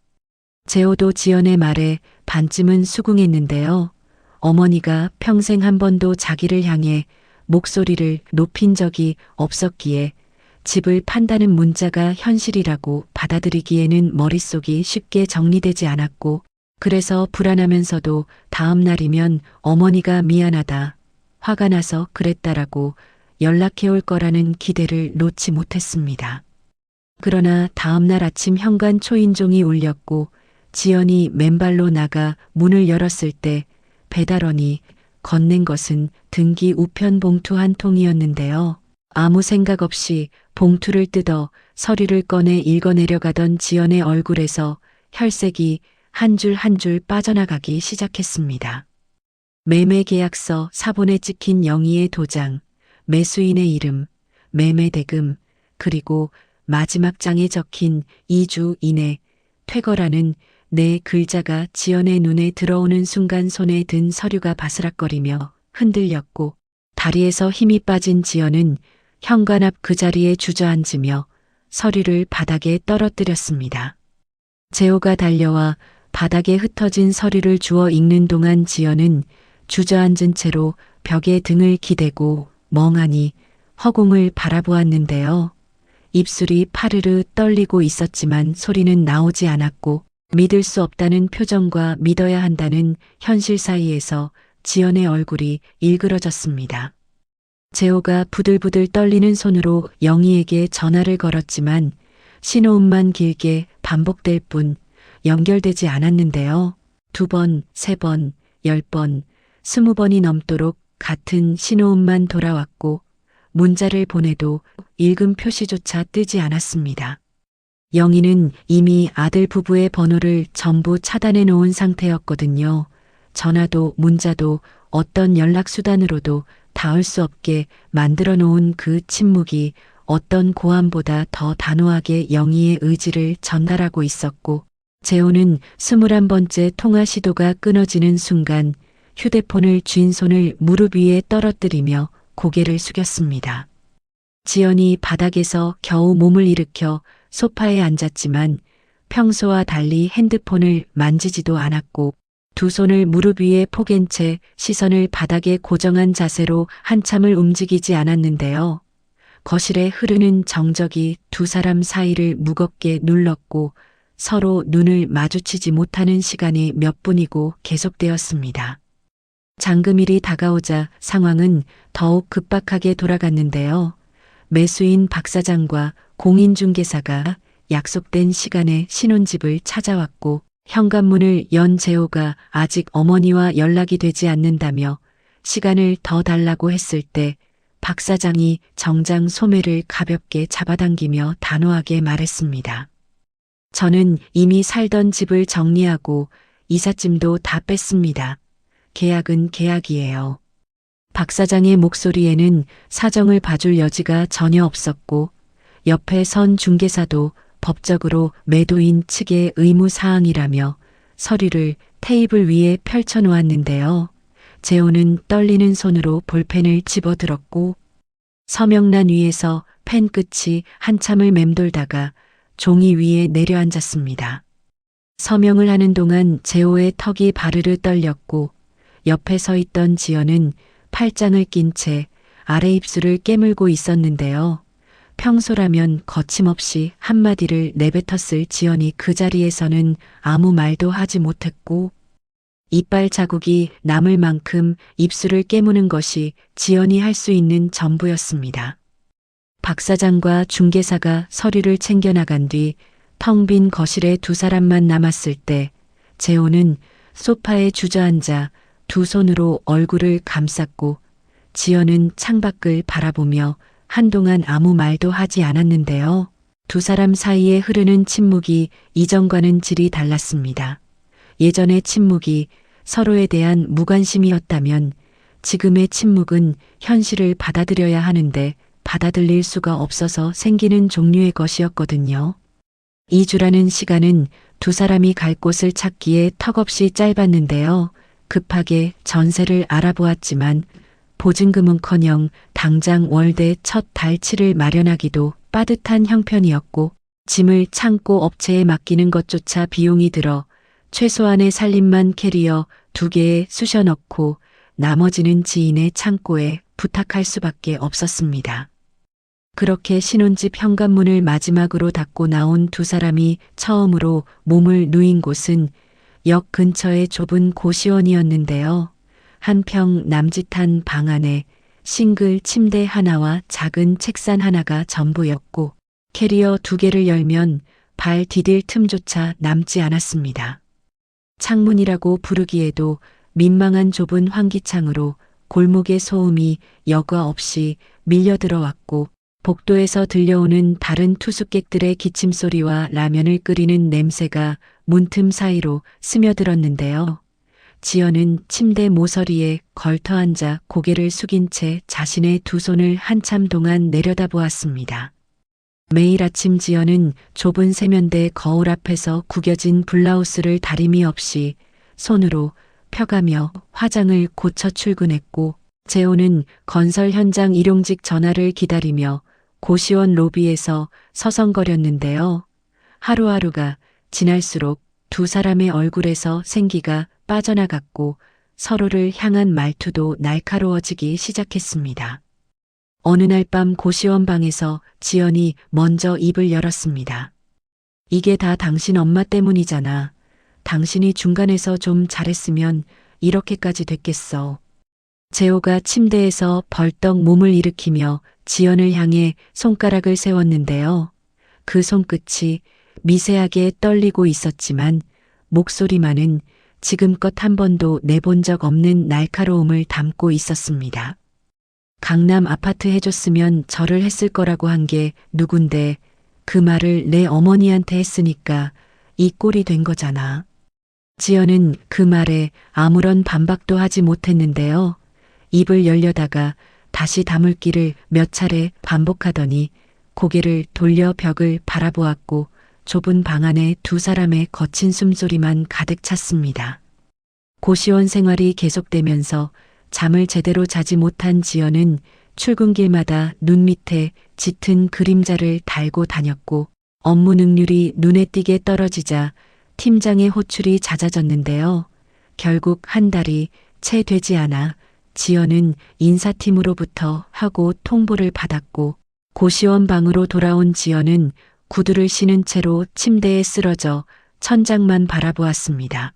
재호도 지연의 말에 반쯤은 수긍했는데요. 어머니가 평생 한 번도 자기를 향해 목소리를 높인 적이 없었기에 집을 판다는 문자가 현실이라고 받아들이기에는 머릿속이 쉽게 정리되지 않았고, 그래서 불안하면서도 다음 날이면 어머니가 미안하다, 화가 나서 그랬다라고 연락해 올 거라는 기대를 놓지 못했습니다. 그러나 다음 날 아침 현관 초인종이 울렸고 지연이 맨발로 나가 문을 열었을 때 배달원이 건넨 것은 등기 우편 봉투 한 통이었는데요. 아무 생각 없이 봉투를 뜯어 서류를 꺼내 읽어내려가던 지연의 얼굴에서 혈색이 한 줄 한 줄 빠져나가기 시작했습니다. 매매 계약서 사본에 찍힌 영희의 도장, 매수인의 이름, 매매 대금, 그리고 마지막 장에 적힌 2주 이내 퇴거라는 네 글자가 지연의 눈에 들어오는 순간 손에 든 서류가 바스락거리며 흔들렸고, 다리에서 힘이 빠진 지연은 현관 앞 그 자리에 주저앉으며 서류를 바닥에 떨어뜨렸습니다. 재호가 달려와 바닥에 흩어진 서류를 주워 읽는 동안 지연은 주저앉은 채로 벽에 등을 기대고 멍하니 허공을 바라보았는데요. 입술이 파르르 떨리고 있었지만 소리는 나오지 않았고, 믿을 수 없다는 표정과 믿어야 한다는 현실 사이에서 지연의 얼굴이 일그러졌습니다. 재호가 부들부들 떨리는 손으로 영희에게 전화를 걸었지만 신호음만 길게 반복될 뿐 연결되지 않았는데요. 2번, 3번, 10번, 20번이 넘도록 같은 신호음만 돌아왔고 문자를 보내도 읽음 표시조차 뜨지 않았습니다. 영희는 이미 아들 부부의 번호를 전부 차단해 놓은 상태였거든요. 전화도 문자도 어떤 연락수단으로도 닿을 수 없게 만들어 놓은 그 침묵이 어떤 고함보다 더 단호하게 영희의 의지를 전달하고 있었고, 재호는 21번째 통화 시도가 끊어지는 순간 휴대폰을 쥔 손을 무릎 위에 떨어뜨리며 고개를 숙였습니다. 지연이 바닥에서 겨우 몸을 일으켜 소파에 앉았지만 평소와 달리 핸드폰을 만지지도 않았고 두 손을 무릎 위에 포갠 채 시선을 바닥에 고정한 자세로 한참을 움직이지 않았는데요. 거실에 흐르는 정적이 두 사람 사이를 무겁게 눌렀고 서로 눈을 마주치지 못하는 시간이 몇 분이고 계속되었습니다. 잔금일이 다가오자 상황은 더욱 급박하게 돌아갔는데요. 매수인 박 사장과 공인중개사가 약속된 시간에 신혼집을 찾아왔고 현관문을 연 재호가 아직 어머니와 연락이 되지 않는다며 시간을 더 달라고 했을 때 박 사장이 정장 소매를 가볍게 잡아당기며 단호하게 말했습니다. 저는 이미 살던 집을 정리하고 이삿짐도 다 뺐습니다. 계약은 계약이에요. 박 사장의 목소리에는 사정을 봐줄 여지가 전혀 없었고 옆에 선 중개사도 법적으로 매도인 측의 의무사항이라며 서류를 테이블 위에 펼쳐놓았는데요. 재호는 떨리는 손으로 볼펜을 집어들었고 서명란 위에서 펜 끝이 한참을 맴돌다가 종이 위에 내려앉았습니다. 서명을 하는 동안 재호의 턱이 바르르 떨렸고 옆에 서 있던 지연은 팔짱을 낀 채 아래 입술을 깨물고 있었는데요. 평소라면 거침없이 한마디를 내뱉었을 지연이 그 자리에서는 아무 말도 하지 못했고 이빨 자국이 남을 만큼 입술을 깨무는 것이 지연이 할 수 있는 전부였습니다. 박 사장과 중개사가 서류를 챙겨나간 뒤 텅 빈 거실에 두 사람만 남았을 때 재호는 소파에 주저앉아 두 손으로 얼굴을 감쌌고 지연은 창밖을 바라보며 한동안 아무 말도 하지 않았는데요. 두 사람 사이에 흐르는 침묵이 이전과는 질이 달랐습니다. 예전의 침묵이 서로에 대한 무관심이었다면 지금의 침묵은 현실을 받아들여야 하는데 받아들일 수가 없어서 생기는 종류의 것이었거든요. 2주라는 시간은 두 사람이 갈 곳을 찾기에 턱없이 짧았는데요. 급하게 전세를 알아보았지만 보증금은커녕 당장 월대 첫 달치를 마련하기도 빠듯한 형편이었고 짐을 창고 업체에 맡기는 것조차 비용이 들어 최소한의 살림만 캐리어 2개에 쑤셔 넣고 나머지는 지인의 창고에 부탁할 수밖에 없었습니다. 그렇게 신혼집 현관문을 마지막으로 닫고 나온 두 사람이 처음으로 몸을 누인 곳은 역 근처의 좁은 고시원이었는데요. 한평 남짓한 방 안에 싱글 침대 하나와 작은 책상 하나가 전부였고 캐리어 두 개를 열면 발 디딜 틈조차 남지 않았습니다. 창문이라고 부르기에도 민망한 좁은 환기창으로 골목의 소음이 여과 없이 밀려들어왔고 복도에서 들려오는 다른 투숙객들의 기침소리와 라면을 끓이는 냄새가 문틈 사이로 스며들었는데요. 지연은 침대 모서리에 걸터 앉아 고개를 숙인 채 자신의 두 손을 한참 동안 내려다보았습니다. 매일 아침 지연은 좁은 세면대 거울 앞에서 구겨진 블라우스를 다림이 없이 손으로 펴가며 화장을 고쳐 출근했고 재호는 건설 현장 일용직 전화를 기다리며 고시원 로비에서 서성거렸는데요. 하루하루가 지날수록 두 사람의 얼굴에서 생기가 빠져나갔고 서로를 향한 말투도 날카로워지기 시작했습니다. 어느 날 밤 고시원 방에서 지연이 먼저 입을 열었습니다. 이게 다 당신 엄마 때문이잖아. 당신이 중간에서 좀 잘했으면 이렇게까지 됐겠어. 재호가 침대에서 벌떡 몸을 일으키며 지연을 향해 손가락을 세웠는데요. 그 손끝이 미세하게 떨리고 있었지만 목소리만은 지금껏 한 번도 내본 적 없는 날카로움을 담고 있었습니다. 강남 아파트 해줬으면 절을 했을 거라고 한 게 누군데 그 말을 내 어머니한테 했으니까 이 꼴이 된 거잖아. 지연은 그 말에 아무런 반박도 하지 못했는데요. 입을 열려다가 다시 다물기를 몇 차례 반복하더니 고개를 돌려 벽을 바라보았고 좁은 방 안에 두 사람의 거친 숨소리만 가득 찼습니다. 고시원 생활이 계속되면서 잠을 제대로 자지 못한 지연은 출근길마다 눈 밑에 짙은 그림자를 달고 다녔고 업무 능률이 눈에 띄게 떨어지자 팀장의 호출이 잦아졌는데요. 결국 한 달이 채 되지 않아 지연은 인사팀으로부터 하고 통보를 받았고 고시원 방으로 돌아온 지연은 구두를 신은 채로 침대에 쓰러져 천장만 바라보았습니다.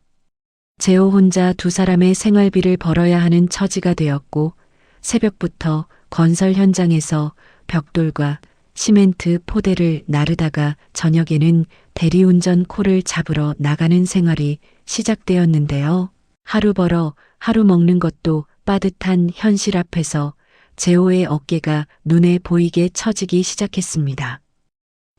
재호 혼자 두 사람의 생활비를 벌어야 하는 처지가 되었고 새벽부터 건설 현장에서 벽돌과 시멘트 포대를 나르다가 저녁에는 대리운전 콜을 잡으러 나가는 생활이 시작되었는데요. 하루 벌어 하루 먹는 것도 빠듯한 현실 앞에서 재호의 어깨가 눈에 보이게 처지기 시작했습니다.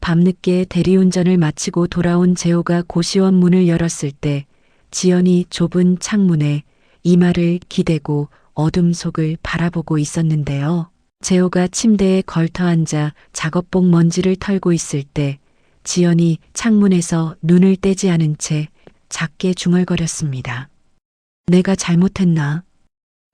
밤늦게 대리운전을 마치고 돌아온 재호가 고시원 문을 열었을 때 지연이 좁은 창문에 이마를 기대고 어둠 속을 바라보고 있었는데요. 재호가 침대에 걸터 앉아 작업복 먼지를 털고 있을 때 지연이 창문에서 눈을 떼지 않은 채 작게 중얼거렸습니다. 내가 잘못했나?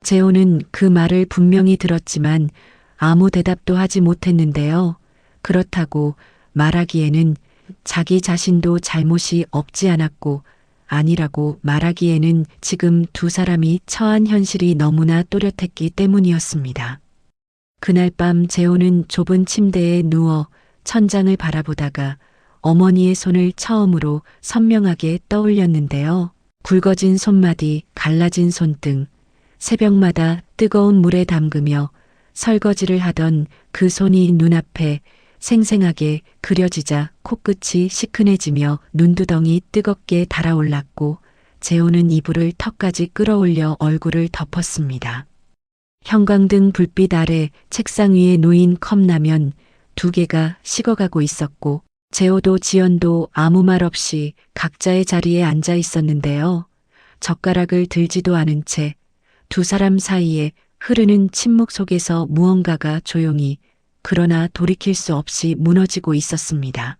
재호는 그 말을 분명히 들었지만 아무 대답도 하지 못했는데요. 그렇다고 말하기에는 자기 자신도 잘못이 없지 않았고 아니라고 말하기에는 지금 두 사람이 처한 현실이 너무나 또렷했기 때문이었습니다. 그날 밤 재호는 좁은 침대에 누워 천장을 바라보다가 어머니의 손을 처음으로 선명하게 떠올렸는데요. 굵어진 손마디, 갈라진 손등, 새벽마다 뜨거운 물에 담그며 설거지를 하던 그 손이 눈앞에 생생하게 그려지자 코끝이 시큰해지며 눈두덩이 뜨겁게 달아올랐고 재호는 이불을 턱까지 끌어올려 얼굴을 덮었습니다. 형광등 불빛 아래 책상 위에 놓인 컵라면 두 개가 식어가고 있었고 재호도 지연도 아무 말 없이 각자의 자리에 앉아 있었는데요. 젓가락을 들지도 않은 채 두 사람 사이에 흐르는 침묵 속에서 무언가가 조용히 그러나 돌이킬 수 없이 무너지고 있었습니다.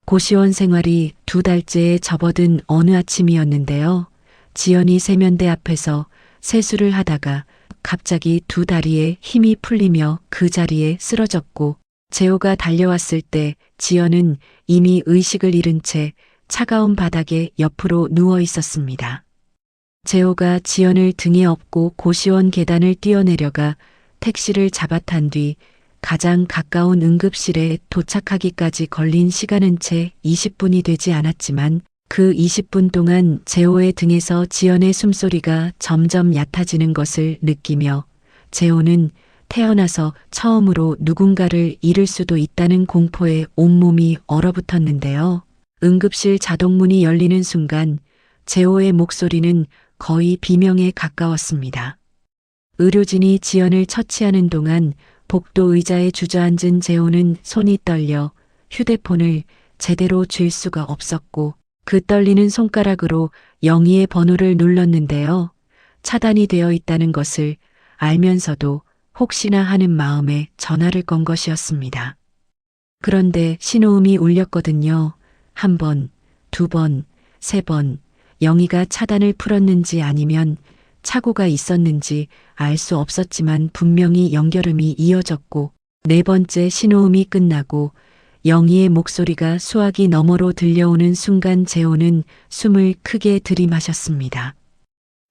고시원 생활이 두 달째에 접어든 어느 아침이었는데요. 지연이 세면대 앞에서 세수를 하다가 갑자기 두 다리에 힘이 풀리며 그 자리에 쓰러졌고 재호가 달려왔을 때 지연은 이미 의식을 잃은 채 차가운 바닥에 옆으로 누워 있었습니다. 재호가 지연을 등에 업고 고시원 계단을 뛰어내려가 택시를 잡아탄 뒤 가장 가까운 응급실에 도착하기까지 걸린 시간은 채 20분이 되지 않았지만 그 20분 동안 재호의 등에서 지연의 숨소리가 점점 얕아지는 것을 느끼며 재호는 태어나서 처음으로 누군가를 잃을 수도 있다는 공포에 온몸이 얼어붙었는데요. 응급실 자동문이 열리는 순간 재호의 목소리는 거의 비명에 가까웠습니다. 의료진이 지연을 처치하는 동안 복도 의자에 주저앉은 재호는 손이 떨려 휴대폰을 제대로 쥘 수가 없었고 그 떨리는 손가락으로 영희의 번호를 눌렀는데요. 차단이 되어 있다는 것을 알면서도 혹시나 하는 마음에 전화를 건 것이었습니다. 그런데 신호음이 울렸거든요. 한 번, 두 번, 세 번, 영희가 차단을 풀었는지 아니면 착오가 있었는지 알 수 없었지만 분명히 연결음이 이어졌고 네 번째 신호음이 끝나고 영희의 목소리가 수화기 너머로 들려오는 순간 재호는 숨을 크게 들이마셨습니다.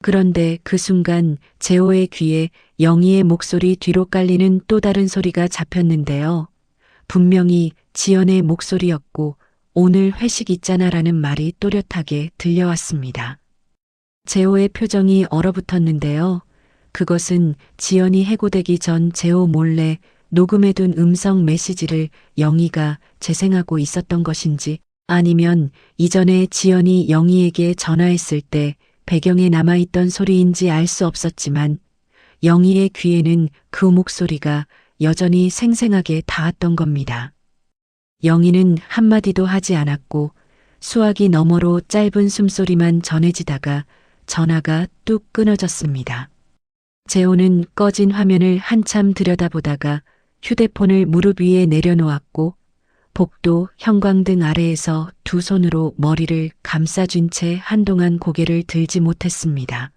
그런데 그 순간 재호의 귀에 영희의 목소리 뒤로 깔리는 또 다른 소리가 잡혔는데요. 분명히 지연의 목소리였고 오늘 회식 있잖아라는 말이 또렷하게 들려왔습니다. 재호의 표정이 얼어붙었는데요. 그것은 지연이 해고되기 전 재호 몰래 녹음해둔 음성 메시지를 영희가 재생하고 있었던 것인지 아니면 이전에 지연이 영희에게 전화했을 때 배경에 남아있던 소리인지 알 수 없었지만 영희의 귀에는 그 목소리가 여전히 생생하게 닿았던 겁니다. 영희는 한마디도 하지 않았고 수화기 너머로 짧은 숨소리만 전해지다가 전화가 뚝 끊어졌습니다. 재호는 꺼진 화면을 한참 들여다보다가 휴대폰을 무릎 위에 내려놓았고 복도 형광등 아래에서 두 손으로 머리를 감싸쥔 채 한동안 고개를 들지 못했습니다.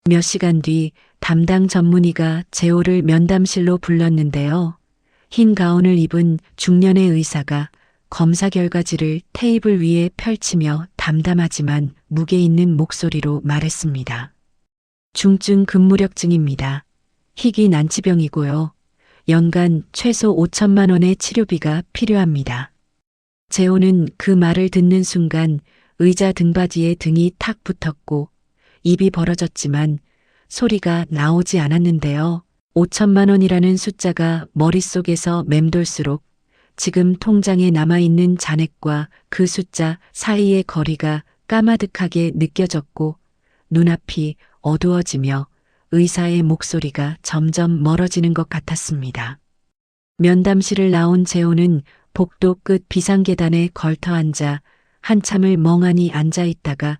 몇 시간 뒤 담당 전문의가 재호를 면담실로 불렀는데요. 흰 가운을 입은 중년의 의사가 검사 결과지를 테이블 위에 펼치며 담담하지만 무게 있는 목소리로 말했습니다. 중증 근무력증입니다. 희귀 난치병이고요. 연간 최소 5천만 원의 치료비가 필요합니다. 재호는 그 말을 듣는 순간 의자 등받이에 등이 탁 붙었고 입이 벌어졌지만 소리가 나오지 않았는데요. 5천만 원이라는 숫자가 머릿속에서 맴돌수록 지금 통장에 남아있는 잔액과 그 숫자 사이의 거리가 까마득하게 느껴졌고 눈앞이 어두워지며 의사의 목소리가 점점 멀어지는 것 같았습니다. 면담실을 나온 재호는 복도 끝 비상계단에 걸터 앉아 한참을 멍하니 앉아 있다가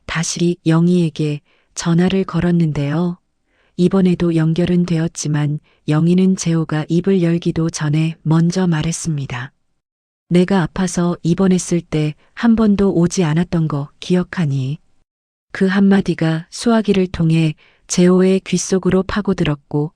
다시 영희에게 전화를 걸었는데요. 이번에도 연결은 되었지만 영희는 재호가 입을 열기도 전에 먼저 말했습니다. 내가 아파서 입원했을 때 한 번도 오지 않았던 거 기억하니? 그 한마디가 수화기를 통해 재호의 귓속으로 파고들었고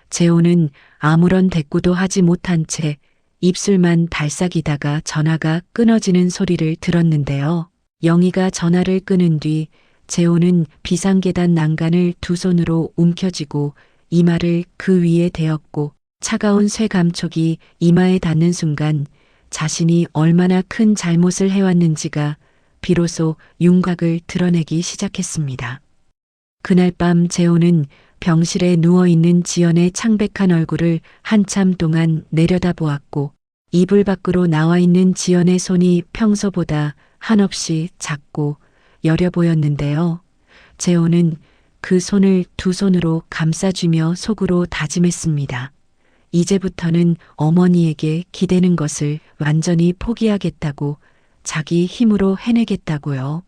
재호는 아무런 대꾸도 하지 못한 채 입술만 달싹이다가 전화가 끊어지는 소리를 들었는데요. 영희가 전화를 끊은 뒤 재호는 비상계단 난간을 두 손으로 움켜쥐고 이마를 그 위에 대었고 차가운 쇠 감촉이 이마에 닿는 순간 자신이 얼마나 큰 잘못을 해왔는지가 비로소 윤곽을 드러내기 시작했습니다. 그날 밤 재호는 병실에 누워있는 지연의 창백한 얼굴을 한참 동안 내려다보았고 이불 밖으로 나와있는 지연의 손이 평소보다 한없이 작고 여려 보였는데요. 재호는 그 손을 두 손으로 감싸주며 속으로 다짐했습니다. 이제부터는 어머니에게 기대는 것을 완전히 포기하겠다고, 자기 힘으로 해내겠다고요.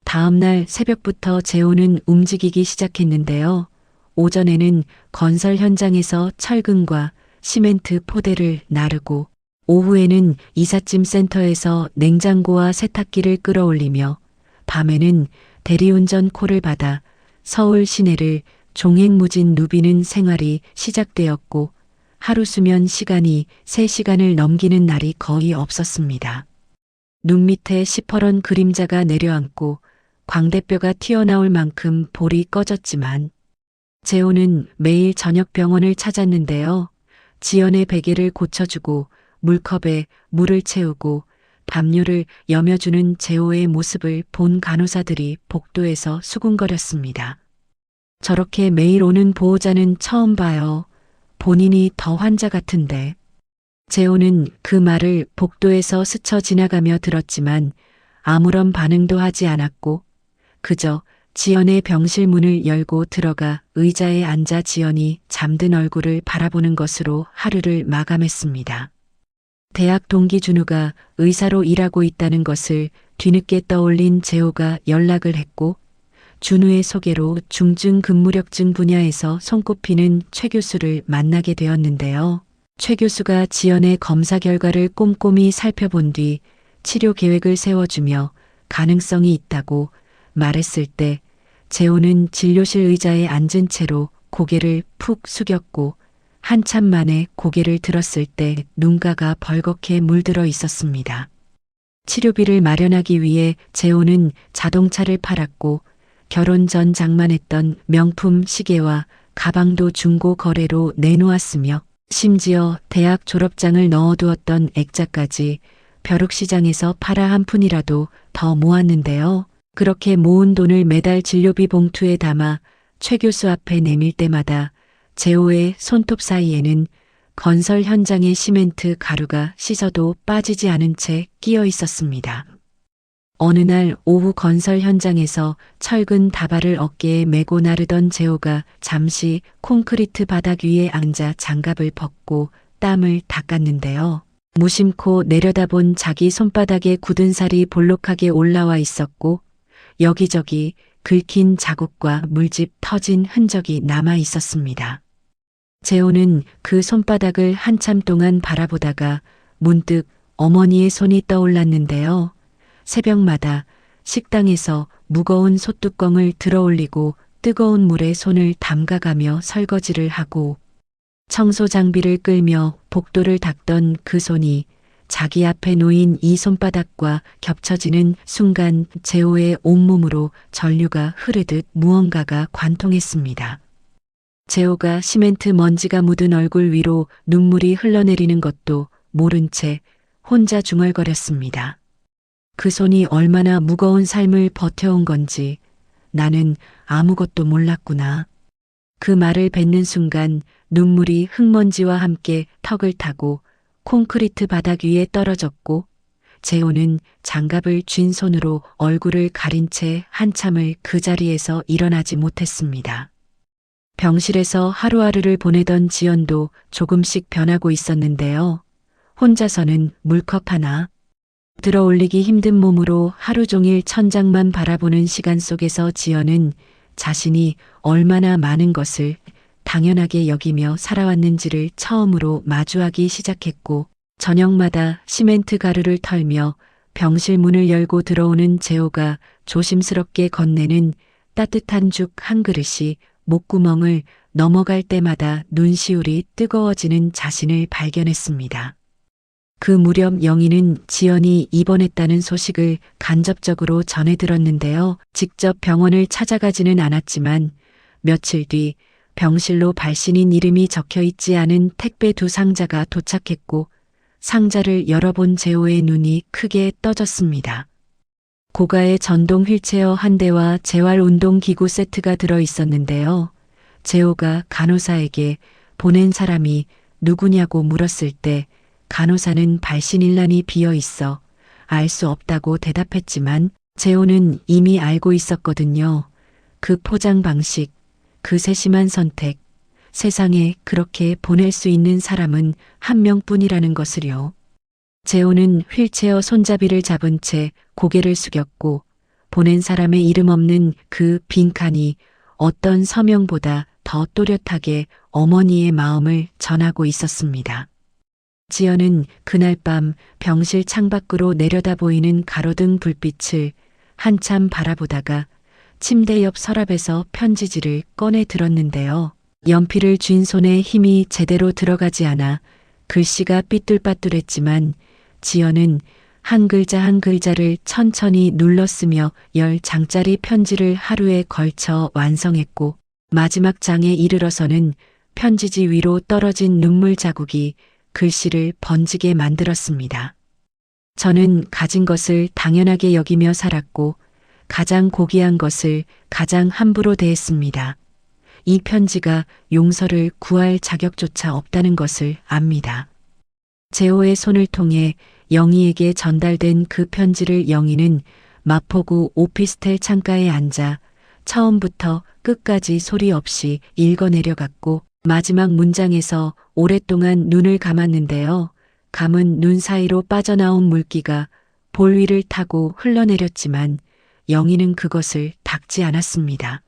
다음 날 새벽부터 재호는 움직이기 시작했는데요. 오전에는 건설 현장에서 철근과 시멘트 포대를 나르고 오후에는 이삿짐 센터에서 냉장고와 세탁기를 끌어올리며 밤에는 대리운전 콜을 받아 서울 시내를 종횡무진 누비는 생활이 시작되었고 하루 수면 시간이 3시간을 넘기는 날이 거의 없었습니다. 눈 밑에 시퍼런 그림자가 내려앉고 광대뼈가 튀어나올 만큼 볼이 꺼졌지만 재호는 매일 저녁 병원을 찾았는데요. 지연의 베개를 고쳐주고 물컵에 물을 채우고 담요를 여며주는 재호의 모습을 본 간호사들이 복도에서 수군거렸습니다. 저렇게 매일 오는 보호자는 처음 봐요. 본인이 더 환자 같은데. 재호는 그 말을 복도에서 스쳐 지나가며 들었지만 아무런 반응도 하지 않았고 그저 지연의 병실 문을 열고 들어가 의자에 앉아 지연이 잠든 얼굴을 바라보는 것으로 하루를 마감했습니다. 대학 동기 준우가 의사로 일하고 있다는 것을 뒤늦게 떠올린 재호가 연락을 했고 준우의 소개로 중증 근무력증 분야에서 손꼽히는 최 교수를 만나게 되었는데요. 최 교수가 지연의 검사 결과를 꼼꼼히 살펴본 뒤 치료 계획을 세워주며 가능성이 있다고 말했을 때 재호는 진료실 의자에 앉은 채로 고개를 푹 숙였고 한참 만에 고개를 들었을 때 눈가가 벌겋게 물들어 있었습니다. 치료비를 마련하기 위해 재호는 자동차를 팔았고 결혼 전 장만했던 명품 시계와 가방도 중고 거래로 내놓았으며 심지어 대학 졸업장을 넣어두었던 액자까지 벼룩시장에서 팔아 한 푼이라도 더 모았는데요. 그렇게 모은 돈을 매달 진료비 봉투에 담아 최 교수 앞에 내밀 때마다 재호의 손톱 사이에는 건설 현장의 시멘트 가루가 씻어도 빠지지 않은 채 끼어 있었습니다. 어느 날 오후 건설 현장에서 철근 다발을 어깨에 메고 나르던 재호가 잠시 콘크리트 바닥 위에 앉아 장갑을 벗고 땀을 닦았는데요. 무심코 내려다본 자기 손바닥에 굳은 살이 볼록하게 올라와 있었고 여기저기 긁힌 자국과 물집 터진 흔적이 남아 있었습니다. 재호는 그 손바닥을 한참 동안 바라보다가 문득 어머니의 손이 떠올랐는데요. 새벽마다 식당에서 무거운 솥뚜껑을 들어올리고 뜨거운 물에 손을 담가가며 설거지를 하고 청소 장비를 끌며 복도를 닦던 그 손이 자기 앞에 놓인 이 손바닥과 겹쳐지는 순간 재호의 온몸으로 전류가 흐르듯 무언가가 관통했습니다. 재호가 시멘트 먼지가 묻은 얼굴 위로 눈물이 흘러내리는 것도 모른 채 혼자 중얼거렸습니다. 그 손이 얼마나 무거운 삶을 버텨온 건지 나는 아무것도 몰랐구나. 그 말을 뱉는 순간 눈물이 흙먼지와 함께 턱을 타고 콘크리트 바닥 위에 떨어졌고 재호는 장갑을 쥔 손으로 얼굴을 가린 채 한참을 그 자리에서 일어나지 못했습니다. 병실에서 하루하루를 보내던 지연도 조금씩 변하고 있었는데요. 혼자서는 물컵 하나 들어올리기 힘든 몸으로 하루 종일 천장만 바라보는 시간 속에서 지연은 자신이 얼마나 많은 것을 당연하게 여기며 살아왔는지를 처음으로 마주하기 시작했고 저녁마다 시멘트 가루를 털며 병실 문을 열고 들어오는 재호가 조심스럽게 건네는 따뜻한 죽 한 그릇이 목구멍을 넘어갈 때마다 눈시울이 뜨거워지는 자신을 발견했습니다. 그 무렵 영희는 지연이 입원했다는 소식을 간접적으로 전해 들었는데요. 직접 병원을 찾아가지는 않았지만 며칠 뒤 병실로 발신인 이름이 적혀 있지 않은 택배 2상자가 도착했고 상자를 열어본 재호의 눈이 크게 떠졌습니다. 고가의 전동 휠체어 한 대와 재활운동기구 세트가 들어 있었는데요. 재호가 간호사에게 보낸 사람이 누구냐고 물었을 때 간호사는 발신일란이 비어 있어 알 수 없다고 대답했지만 재호는 이미 알고 있었거든요. 그 포장 방식, 그 세심한 선택, 세상에 그렇게 보낼 수 있는 사람은 한 명뿐이라는 것을요. 재호는 휠체어 손잡이를 잡은 채 고개를 숙였고 보낸 사람의 이름 없는 그 빈칸이 어떤 서명보다 더 또렷하게 어머니의 마음을 전하고 있었습니다. 지연은 그날 밤 병실 창밖으로 내려다 보이는 가로등 불빛을 한참 바라보다가 침대 옆 서랍에서 편지지를 꺼내 들었는데요. 연필을 쥔 손에 힘이 제대로 들어가지 않아 글씨가 삐뚤빠뚤했지만 지연은 한 글자 한 글자를 천천히 눌러 쓰며 10장짜리 편지를 하루에 걸쳐 완성했고 마지막 장에 이르러서는 편지지 위로 떨어진 눈물 자국이 글씨를 번지게 만들었습니다. 저는 가진 것을 당연하게 여기며 살았고 가장 고귀한 것을 가장 함부로 대했습니다. 이 편지가 용서를 구할 자격조차 없다는 것을 압니다. 재호의 손을 통해 영희에게 전달된 그 편지를 영희는 마포구 오피스텔 창가에 앉아 처음부터 끝까지 소리 없이 읽어내려갔고 마지막 문장에서 오랫동안 눈을 감았는데요. 감은 눈 사이로 빠져나온 물기가 볼 위를 타고 흘러내렸지만 영희는 그것을 닦지 않았습니다.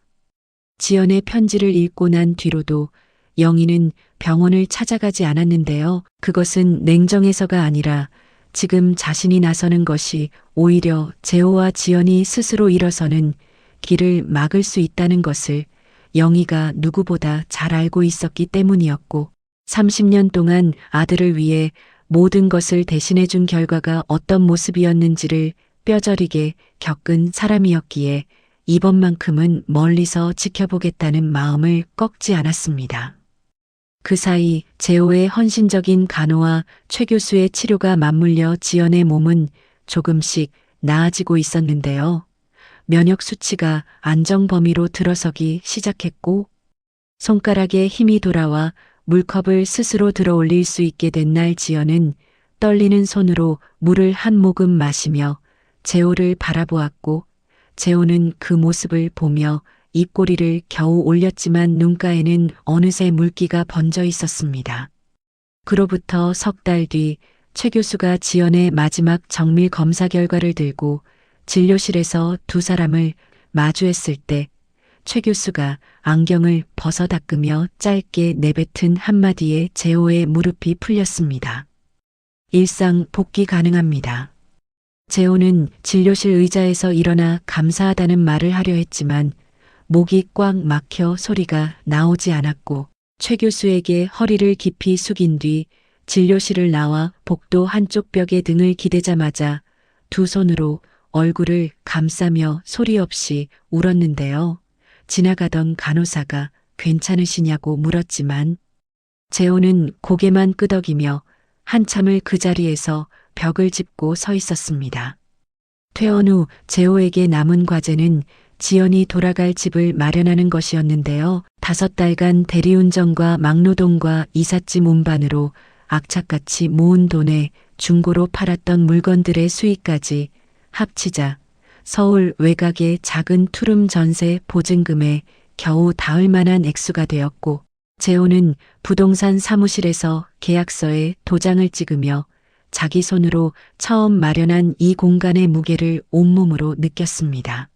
지연의 편지를 읽고 난 뒤로도 영희는 병원을 찾아가지 않았는데요. 그것은 냉정해서가 아니라 지금 자신이 나서는 것이 오히려 재호와 지연이 스스로 일어서는 길을 막을 수 있다는 것을 영희가 누구보다 잘 알고 있었기 때문이었고 30년 동안 아들을 위해 모든 것을 대신해 준 결과가 어떤 모습이었는지를 뼈저리게 겪은 사람이었기에 이번만큼은 멀리서 지켜보겠다는 마음을 꺾지 않았습니다. 그 사이 재호의 헌신적인 간호와 최 교수의 치료가 맞물려 지연의 몸은 조금씩 나아지고 있었는데요. 면역 수치가 안정 범위로 들어서기 시작했고 손가락에 힘이 돌아와 물컵을 스스로 들어 올릴 수 있게 된 날 지연은 떨리는 손으로 물을 한 모금 마시며 재호를 바라보았고 재호는 그 모습을 보며 입꼬리를 겨우 올렸지만 눈가에는 어느새 물기가 번져 있었습니다. 그로부터 석 달 뒤 최 교수가 지연의 마지막 정밀 검사 결과를 들고 진료실에서 두 사람을 마주했을 때 최 교수가 안경을 벗어 닦으며 짧게 내뱉은 한마디에 재호의 무릎이 풀렸습니다. 일상 복귀 가능합니다. 재호는 진료실 의자에서 일어나 감사하다는 말을 하려 했지만 목이 꽉 막혀 소리가 나오지 않았고 최 교수에게 허리를 깊이 숙인 뒤 진료실을 나와 복도 한쪽 벽에 등을 기대자마자 두 손으로 얼굴을 감싸며 소리 없이 울었는데요. 지나가던 간호사가 괜찮으시냐고 물었지만 재호는 고개만 끄덕이며 한참을 그 자리에서 벽을 짚고 서 있었습니다. 퇴원 후 재호에게 남은 과제는 지연이 돌아갈 집을 마련하는 것이었는데요. 5달간 대리운전과 막노동과 이삿짐 운반으로 악착같이 모은 돈에 중고로 팔았던 물건들의 수익까지 합치자 서울 외곽의 작은 투룸 전세 보증금에 겨우 닿을 만한 액수가 되었고 재호는 부동산 사무실에서 계약서에 도장을 찍으며 자기 손으로 처음 마련한 이 공간의 무게를 온몸으로 느꼈습니다.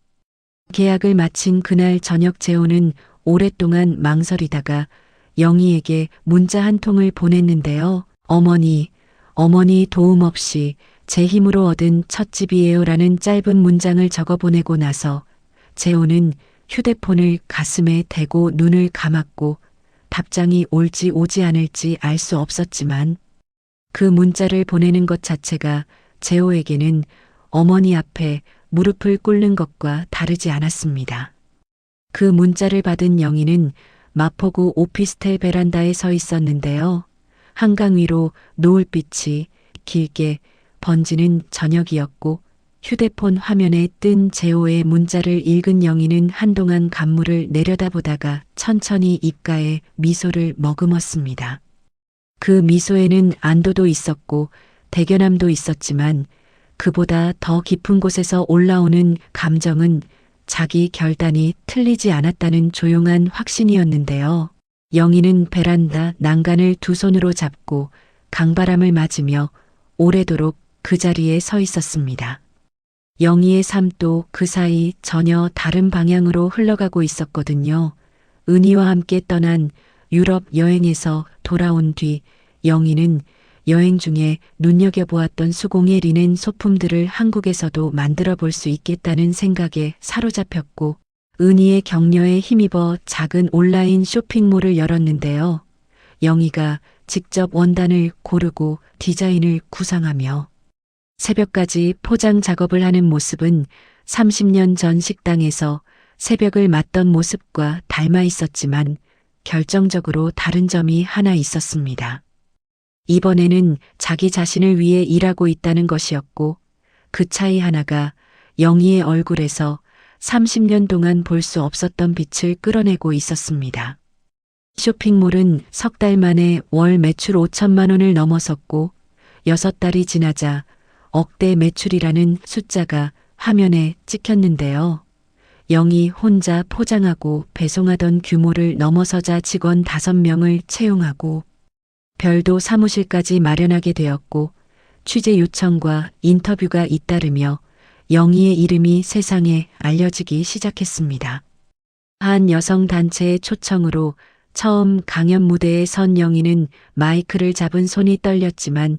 계약을 마친 그날 저녁 재호는 오랫동안 망설이다가 영희에게 문자 한 통을 보냈는데요. 어머니 도움 없이 제 힘으로 얻은 첫 집이에요라는 짧은 문장을 적어 보내고 나서 재호는 휴대폰을 가슴에 대고 눈을 감았고 답장이 올지 오지 않을지 알 수 없었지만 그 문자를 보내는 것 자체가 재호에게는 어머니 앞에 무릎을 꿇는 것과 다르지 않았습니다. 그 문자를 받은 영희는 마포구 오피스텔 베란다에 서 있었는데요. 한강 위로 노을빛이 길게 번지는 저녁이었고 휴대폰 화면에 뜬 재호의 문자를 읽은 영희는 한동안 간물을 내려다보다가 천천히 입가에 미소를 머금었습니다. 그 미소에는 안도도 있었고 대견함도 있었지만 그보다 더 깊은 곳에서 올라오는 감정은 자기 결단이 틀리지 않았다는 조용한 확신이었는데요. 영희는 베란다 난간을 두 손으로 잡고 강바람을 맞으며 오래도록 그 자리에 서 있었습니다. 영희의 삶도 그 사이 전혀 다른 방향으로 흘러가고 있었거든요. 은희와 함께 떠난 유럽 여행에서 돌아온 뒤 영희는 여행 중에 눈여겨보았던 수공예 리넨 소품들을 한국에서도 만들어 볼 수 있겠다는 생각에 사로잡혔고 은희의 격려에 힘입어 작은 온라인 쇼핑몰을 열었는데요. 영희가 직접 원단을 고르고 디자인을 구상하며 새벽까지 포장 작업을 하는 모습은 30년 전 식당에서 새벽을 맞던 모습과 닮아 있었지만 결정적으로 다른 점이 하나 있었습니다. 이번에는 자기 자신을 위해 일하고 있다는 것이었고 그 차이 하나가 영희의 얼굴에서 30년 동안 볼 수 없었던 빛을 끌어내고 있었습니다. 쇼핑몰은 석 달 만에 월 매출 5천만 원을 넘어섰고 6달이 지나자 억대 매출이라는 숫자가 화면에 찍혔는데요. 영희 혼자 포장하고 배송하던 규모를 넘어서자 직원 5명을 채용하고 별도 사무실까지 마련하게 되었고 취재 요청과 인터뷰가 잇따르며 영희의 이름이 세상에 알려지기 시작했습니다. 한 여성단체의 초청으로 처음 강연 무대에 선 영희는 마이크를 잡은 손이 떨렸지만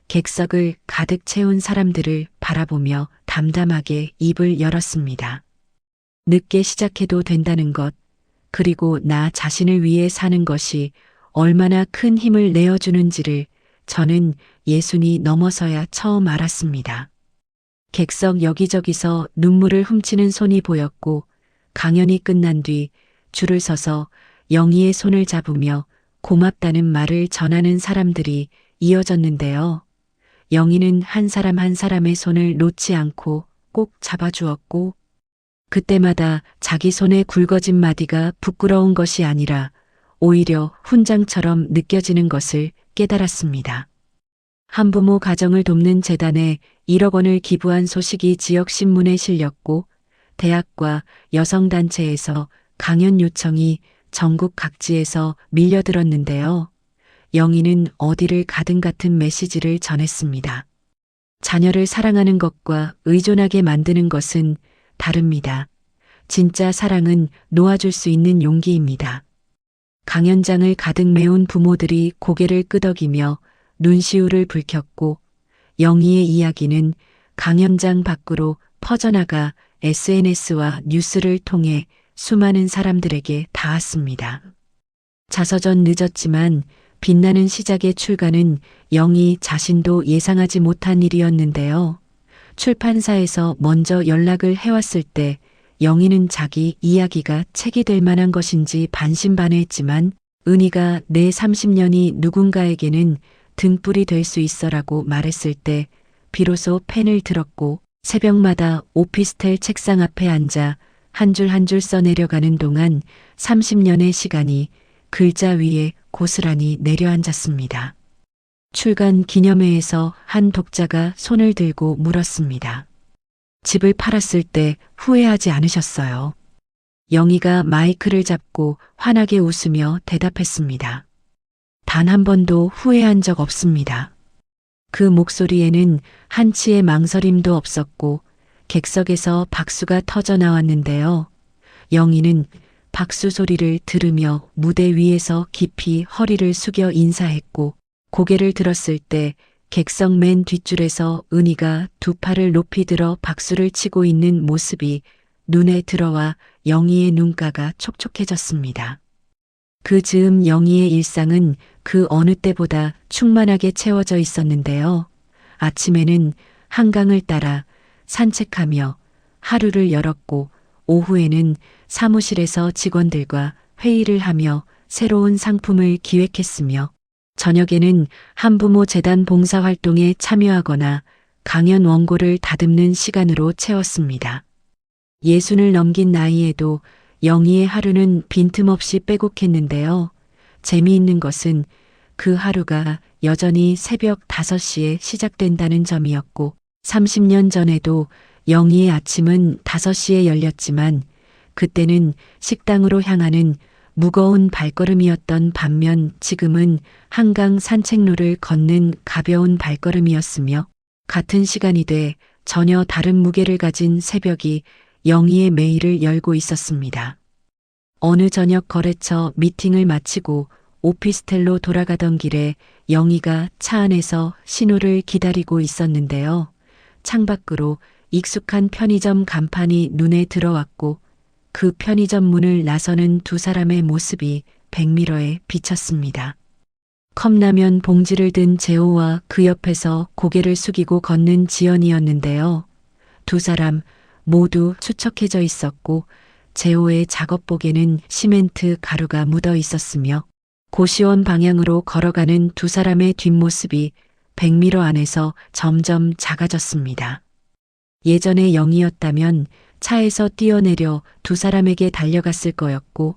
객석을 가득 채운 사람들을 바라보며 담담하게 입을 열었습니다. 늦게 시작해도 된다는 것, 그리고 나 자신을 위해 사는 것이 얼마나 큰 힘을 내어주는지를 저는 60이 넘어서야 처음 알았습니다. 객석 여기저기서 눈물을 훔치는 손이 보였고 강연이 끝난 뒤 줄을 서서 영희의 손을 잡으며 고맙다는 말을 전하는 사람들이 이어졌는데요. 영희는 한 사람 한 사람의 손을 놓지 않고 꼭 잡아주었고 그때마다 자기 손에 굵어진 마디가 부끄러운 것이 아니라 오히려 훈장처럼 느껴지는 것을 깨달았습니다. 한부모 가정을 돕는 재단에 1억 원을 기부한 소식이 지역신문에 실렸고 대학과 여성단체에서 강연 요청이 전국 각지에서 밀려들었는데요. 영희는 어디를 가든 같은 메시지를 전했습니다. 자녀를 사랑하는 것과 의존하게 만드는 것은 다릅니다. 진짜 사랑은 놓아줄 수 있는 용기입니다. 강연장을 가득 메운 부모들이 고개를 끄덕이며 눈시울을 붉혔고 영희의 이야기는 강연장 밖으로 퍼져나가 SNS와 뉴스를 통해 수많은 사람들에게 닿았습니다. 자서전 늦었지만 빛나는 시작의 출간은 영희 자신도 예상하지 못한 일이었는데요. 출판사에서 먼저 연락을 해왔을 때 영희는 자기 이야기가 책이 될 만한 것인지 반신반의했지만 은희가 내 30년이 누군가에게는 등불이 될 수 있어라고 말했을 때 비로소 펜을 들었고 새벽마다 오피스텔 책상 앞에 앉아 한 줄 한 줄 써내려가는 동안 30년의 시간이 글자 위에 고스란히 내려앉았습니다. 출간 기념회에서 한 독자가 손을 들고 물었습니다. 집을 팔았을 때 후회하지 않으셨어요? 영희가 마이크를 잡고 환하게 웃으며 대답했습니다. 단 한 번도 후회한 적 없습니다. 그 목소리에는 한치의 망설임도 없었고 객석에서 박수가 터져 나왔는데요. 영희는 박수 소리를 들으며 무대 위에서 깊이 허리를 숙여 인사했고 고개를 들었을 때 객석 맨 뒷줄에서 은희가 두 팔을 높이 들어 박수를 치고 있는 모습이 눈에 들어와 영희의 눈가가 촉촉해졌습니다. 그 즈음 영희의 일상은 그 어느 때보다 충만하게 채워져 있었는데요. 아침에는 한강을 따라 산책하며 하루를 열었고 오후에는 사무실에서 직원들과 회의를 하며 새로운 상품을 기획했으며 저녁에는 한부모 재단 봉사활동에 참여하거나 강연 원고를 다듬는 시간으로 채웠습니다. 60을 넘긴 나이에도 영희의 하루는 빈틈없이 빼곡했는데요. 재미있는 것은 그 하루가 여전히 새벽 5시에 시작된다는 점이었고 30년 전에도 영희의 아침은 5시에 열렸지만 그때는 식당으로 향하는 무거운 발걸음이었던 반면 지금은 한강 산책로를 걷는 가벼운 발걸음이었으며 같은 시간이 돼 전혀 다른 무게를 가진 새벽이 영희의 매일을 열고 있었습니다. 어느 저녁 거래처 미팅을 마치고 오피스텔로 돌아가던 길에 영희가 차 안에서 신호를 기다리고 있었는데요. 창밖으로 익숙한 편의점 간판이 눈에 들어왔고 그 편의점 문을 나서는 두 사람의 모습이 백미러에 비쳤습니다. 컵라면 봉지를 든 재호와 그 옆에서 고개를 숙이고 걷는 지연이었는데요. 두 사람 모두 수척해져 있었고 재호의 작업복에는 시멘트 가루가 묻어 있었으며 고시원 방향으로 걸어가는 두 사람의 뒷모습이 백미러 안에서 점점 작아졌습니다. 예전의 영희였다면 차에서 뛰어내려 두 사람에게 달려갔을 거였고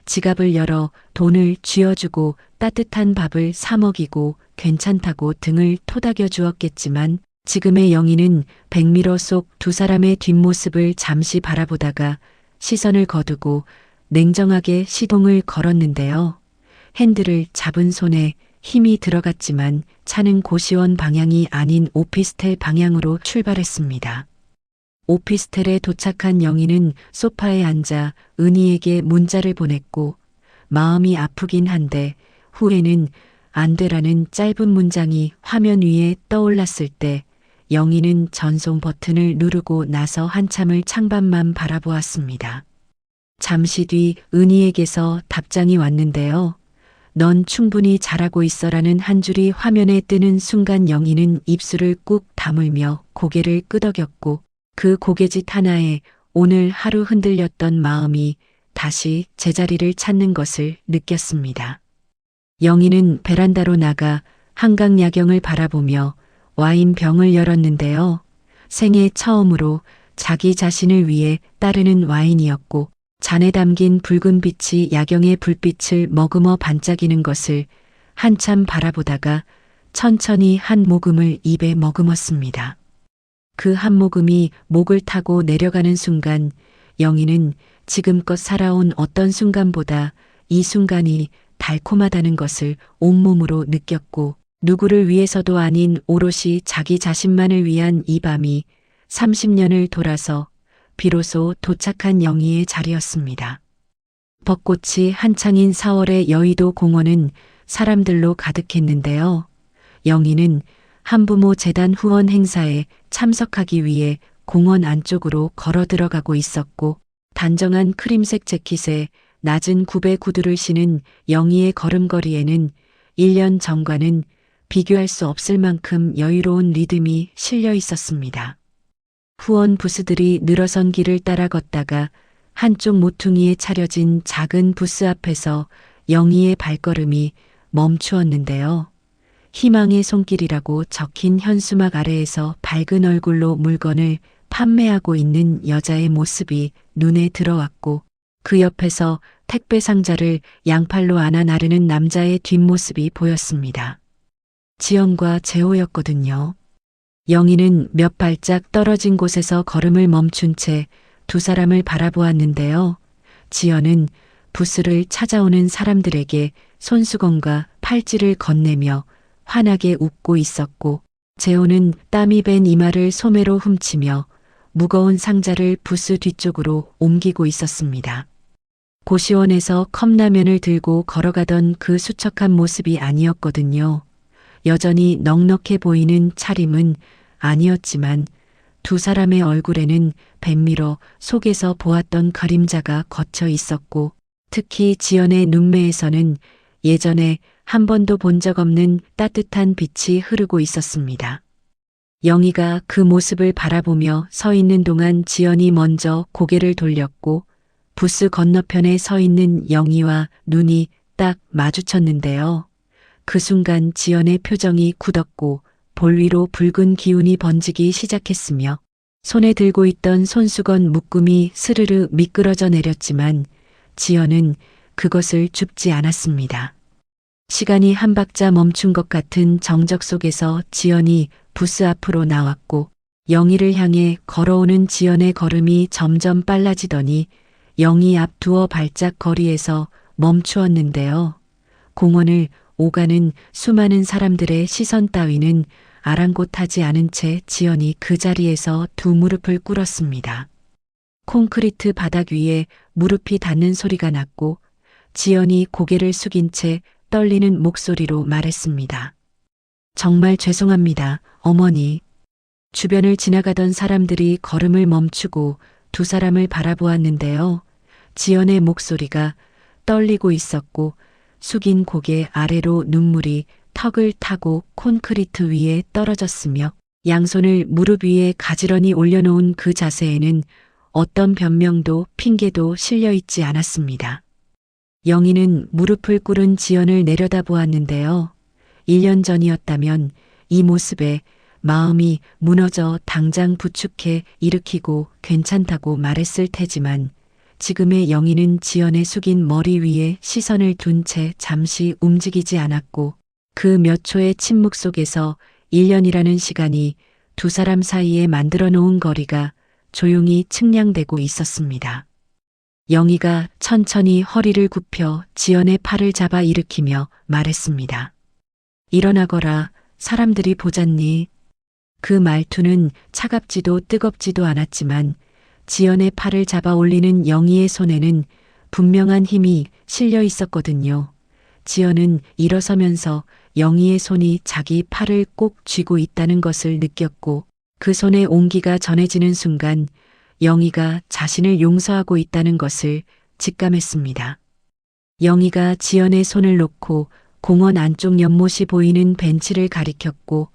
지갑을 열어 돈을 쥐어주고 따뜻한 밥을 사 먹이고 괜찮다고 등을 토닥여 주었겠지만 지금의 영희는 백미러 속 두 사람의 뒷모습을 잠시 바라보다가 시선을 거두고 냉정하게 시동을 걸었는데요. 핸들을 잡은 손에 힘이 들어갔지만 차는 고시원 방향이 아닌 오피스텔 방향으로 출발했습니다. 오피스텔에 도착한 영희는 소파에 앉아 은희에게 문자를 보냈고 마음이 아프긴 한데 후에는 안 되라는 짧은 문장이 화면 위에 떠올랐을 때 영희는 전송 버튼을 누르고 나서 한참을 창밖만 바라보았습니다. 잠시 뒤 은희에게서 답장이 왔는데요. 넌 충분히 잘하고 있어라는 한 줄이 화면에 뜨는 순간 영희는 입술을 꾹 다물며 고개를 끄덕였고 그 고개짓 하나에 오늘 하루 흔들렸던 마음이 다시 제자리를 찾는 것을 느꼈습니다. 영희는 베란다로 나가 한강 야경을 바라보며 와인병을 열었는데요. 생애 처음으로 자기 자신을 위해 따르는 와인이었고 잔에 담긴 붉은 빛이 야경의 불빛을 머금어 반짝이는 것을 한참 바라보다가 천천히 한 모금을 입에 머금었습니다. 그 한 모금이 목을 타고 내려가는 순간 영희는 지금껏 살아온 어떤 순간보다 이 순간이 달콤하다는 것을 온몸으로 느꼈고 누구를 위해서도 아닌 오롯이 자기 자신만을 위한 이 밤이 30년을 돌아서 비로소 도착한 영희의 자리였습니다. 벚꽃이 한창인 4월의 여의도 공원은 사람들로 가득했는데요. 영희는 한부모 재단 후원 행사에 참석하기 위해 공원 안쪽으로 걸어 들어가고 있었고 단정한 크림색 재킷에 낮은 굽의 구두를 신은 영희의 걸음걸이에는 1년 전과는 비교할 수 없을 만큼 여유로운 리듬이 실려 있었습니다. 후원 부스들이 늘어선 길을 따라 걷다가 한쪽 모퉁이에 차려진 작은 부스 앞에서 영희의 발걸음이 멈추었는데요. 희망의 손길이라고 적힌 현수막 아래에서 밝은 얼굴로 물건을 판매하고 있는 여자의 모습이 눈에 들어왔고 그 옆에서 택배 상자를 양팔로 안아 나르는 남자의 뒷모습이 보였습니다. 지연과 재호였거든요. 영희는 몇 발짝 떨어진 곳에서 걸음을 멈춘 채 두 사람을 바라보았는데요. 지연은 부스를 찾아오는 사람들에게 손수건과 팔찌를 건네며 환하게 웃고 있었고 재호는 땀이 밴 이마를 소매로 훔치며 무거운 상자를 부스 뒤쪽으로 옮기고 있었습니다. 고시원에서 컵라면을 들고 걸어가던 그 수척한 모습이 아니었거든요. 여전히 넉넉해 보이는 차림은 아니었지만 두 사람의 얼굴에는 백미러 속에서 보았던 그림자가 걷혀 있었고 특히 지연의 눈매에서는 예전에 한 번도 본 적 없는 따뜻한 빛이 흐르고 있었습니다. 영희가 그 모습을 바라보며 서 있는 동안 지연이 먼저 고개를 돌렸고 부스 건너편에 서 있는 영희와 눈이 딱 마주쳤는데요. 그 순간 지연의 표정이 굳었고 볼 위로 붉은 기운이 번지기 시작했으며 손에 들고 있던 손수건 묶음이 스르르 미끄러져 내렸지만 지연은 그것을 줍지 않았습니다. 시간이 한 박자 멈춘 것 같은 정적 속에서 지연이 부스 앞으로 나왔고 영희를 향해 걸어오는 지연의 걸음이 점점 빨라지더니 영희 앞 두어 발짝 거리에서 멈추었는데요. 공원을 오가는 수많은 사람들의 시선 따위는 아랑곳하지 않은 채 지연이 그 자리에서 두 무릎을 꿇었습니다. 콘크리트 바닥 위에 무릎이 닿는 소리가 났고 지연이 고개를 숙인 채 떨리는 목소리로 말했습니다. 정말 죄송합니다, 어머니. 주변을 지나가던 사람들이 걸음을 멈추고 두 사람을 바라보았는데요. 지연의 목소리가 떨리고 있었고 숙인 고개 아래로 눈물이 턱을 타고 콘크리트 위에 떨어졌으며 양손을 무릎 위에 가지런히 올려놓은 그 자세에는 어떤 변명도 핑계도 실려 있지 않았습니다. 영희는 무릎을 꿇은 지연을 내려다보았는데요. 1년 전이었다면 이 모습에 마음이 무너져 당장 부축해 일으키고 괜찮다고 말했을 테지만 지금의 영희는 지연의 숙인 머리 위에 시선을 둔 채 잠시 움직이지 않았고 그 몇 초의 침묵 속에서 1년이라는 시간이 두 사람 사이에 만들어 놓은 거리가 조용히 측량되고 있었습니다. 영희가 천천히 허리를 굽혀 지연의 팔을 잡아 일으키며 말했습니다. 일어나거라, 사람들이 보잖니. 그 말투는 차갑지도 뜨겁지도 않았지만 지연의 팔을 잡아 올리는 영희의 손에는 분명한 힘이 실려 있었거든요. 지연은 일어서면서 영희의 손이 자기 팔을 꼭 쥐고 있다는 것을 느꼈고 그 손의 온기가 전해지는 순간 영희가 자신을 용서하고 있다는 것을 직감했습니다. 영희가 지연의 손을 놓고 공원 안쪽 연못이 보이는 벤치를 가리켰고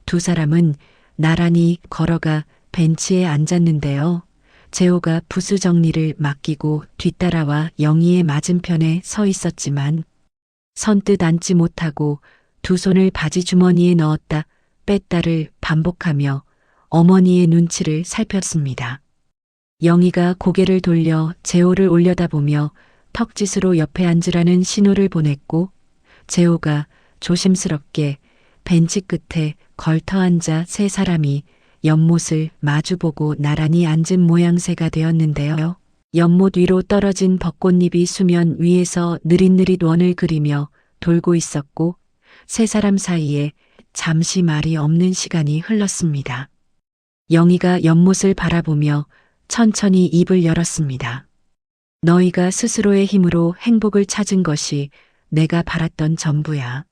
두 사람은 나란히 걸어가 벤치에 앉았는데요. 재호가 부수 정리를 맡기고 뒤따라와 영희의 맞은편에 서 있었지만 선뜻 앉지 못하고 두 손을 바지 주머니에 넣었다 뺐다를 반복하며 어머니의 눈치를 살폈습니다. 영희가 고개를 돌려 재호를 올려다보며 턱짓으로 옆에 앉으라는 신호를 보냈고 재호가 조심스럽게 벤치 끝에 걸터 앉아 세 사람이 연못을 마주보고 나란히 앉은 모양새가 되었는데요. 연못 위로 떨어진 벚꽃잎이 수면 위에서 느릿느릿 원을 그리며 돌고 있었고 세 사람 사이에 잠시 말이 없는 시간이 흘렀습니다. 영희가 연못을 바라보며 천천히 입을 열었습니다. 너희가 스스로의 힘으로 행복을 찾은 것이 내가 바랐던 전부야.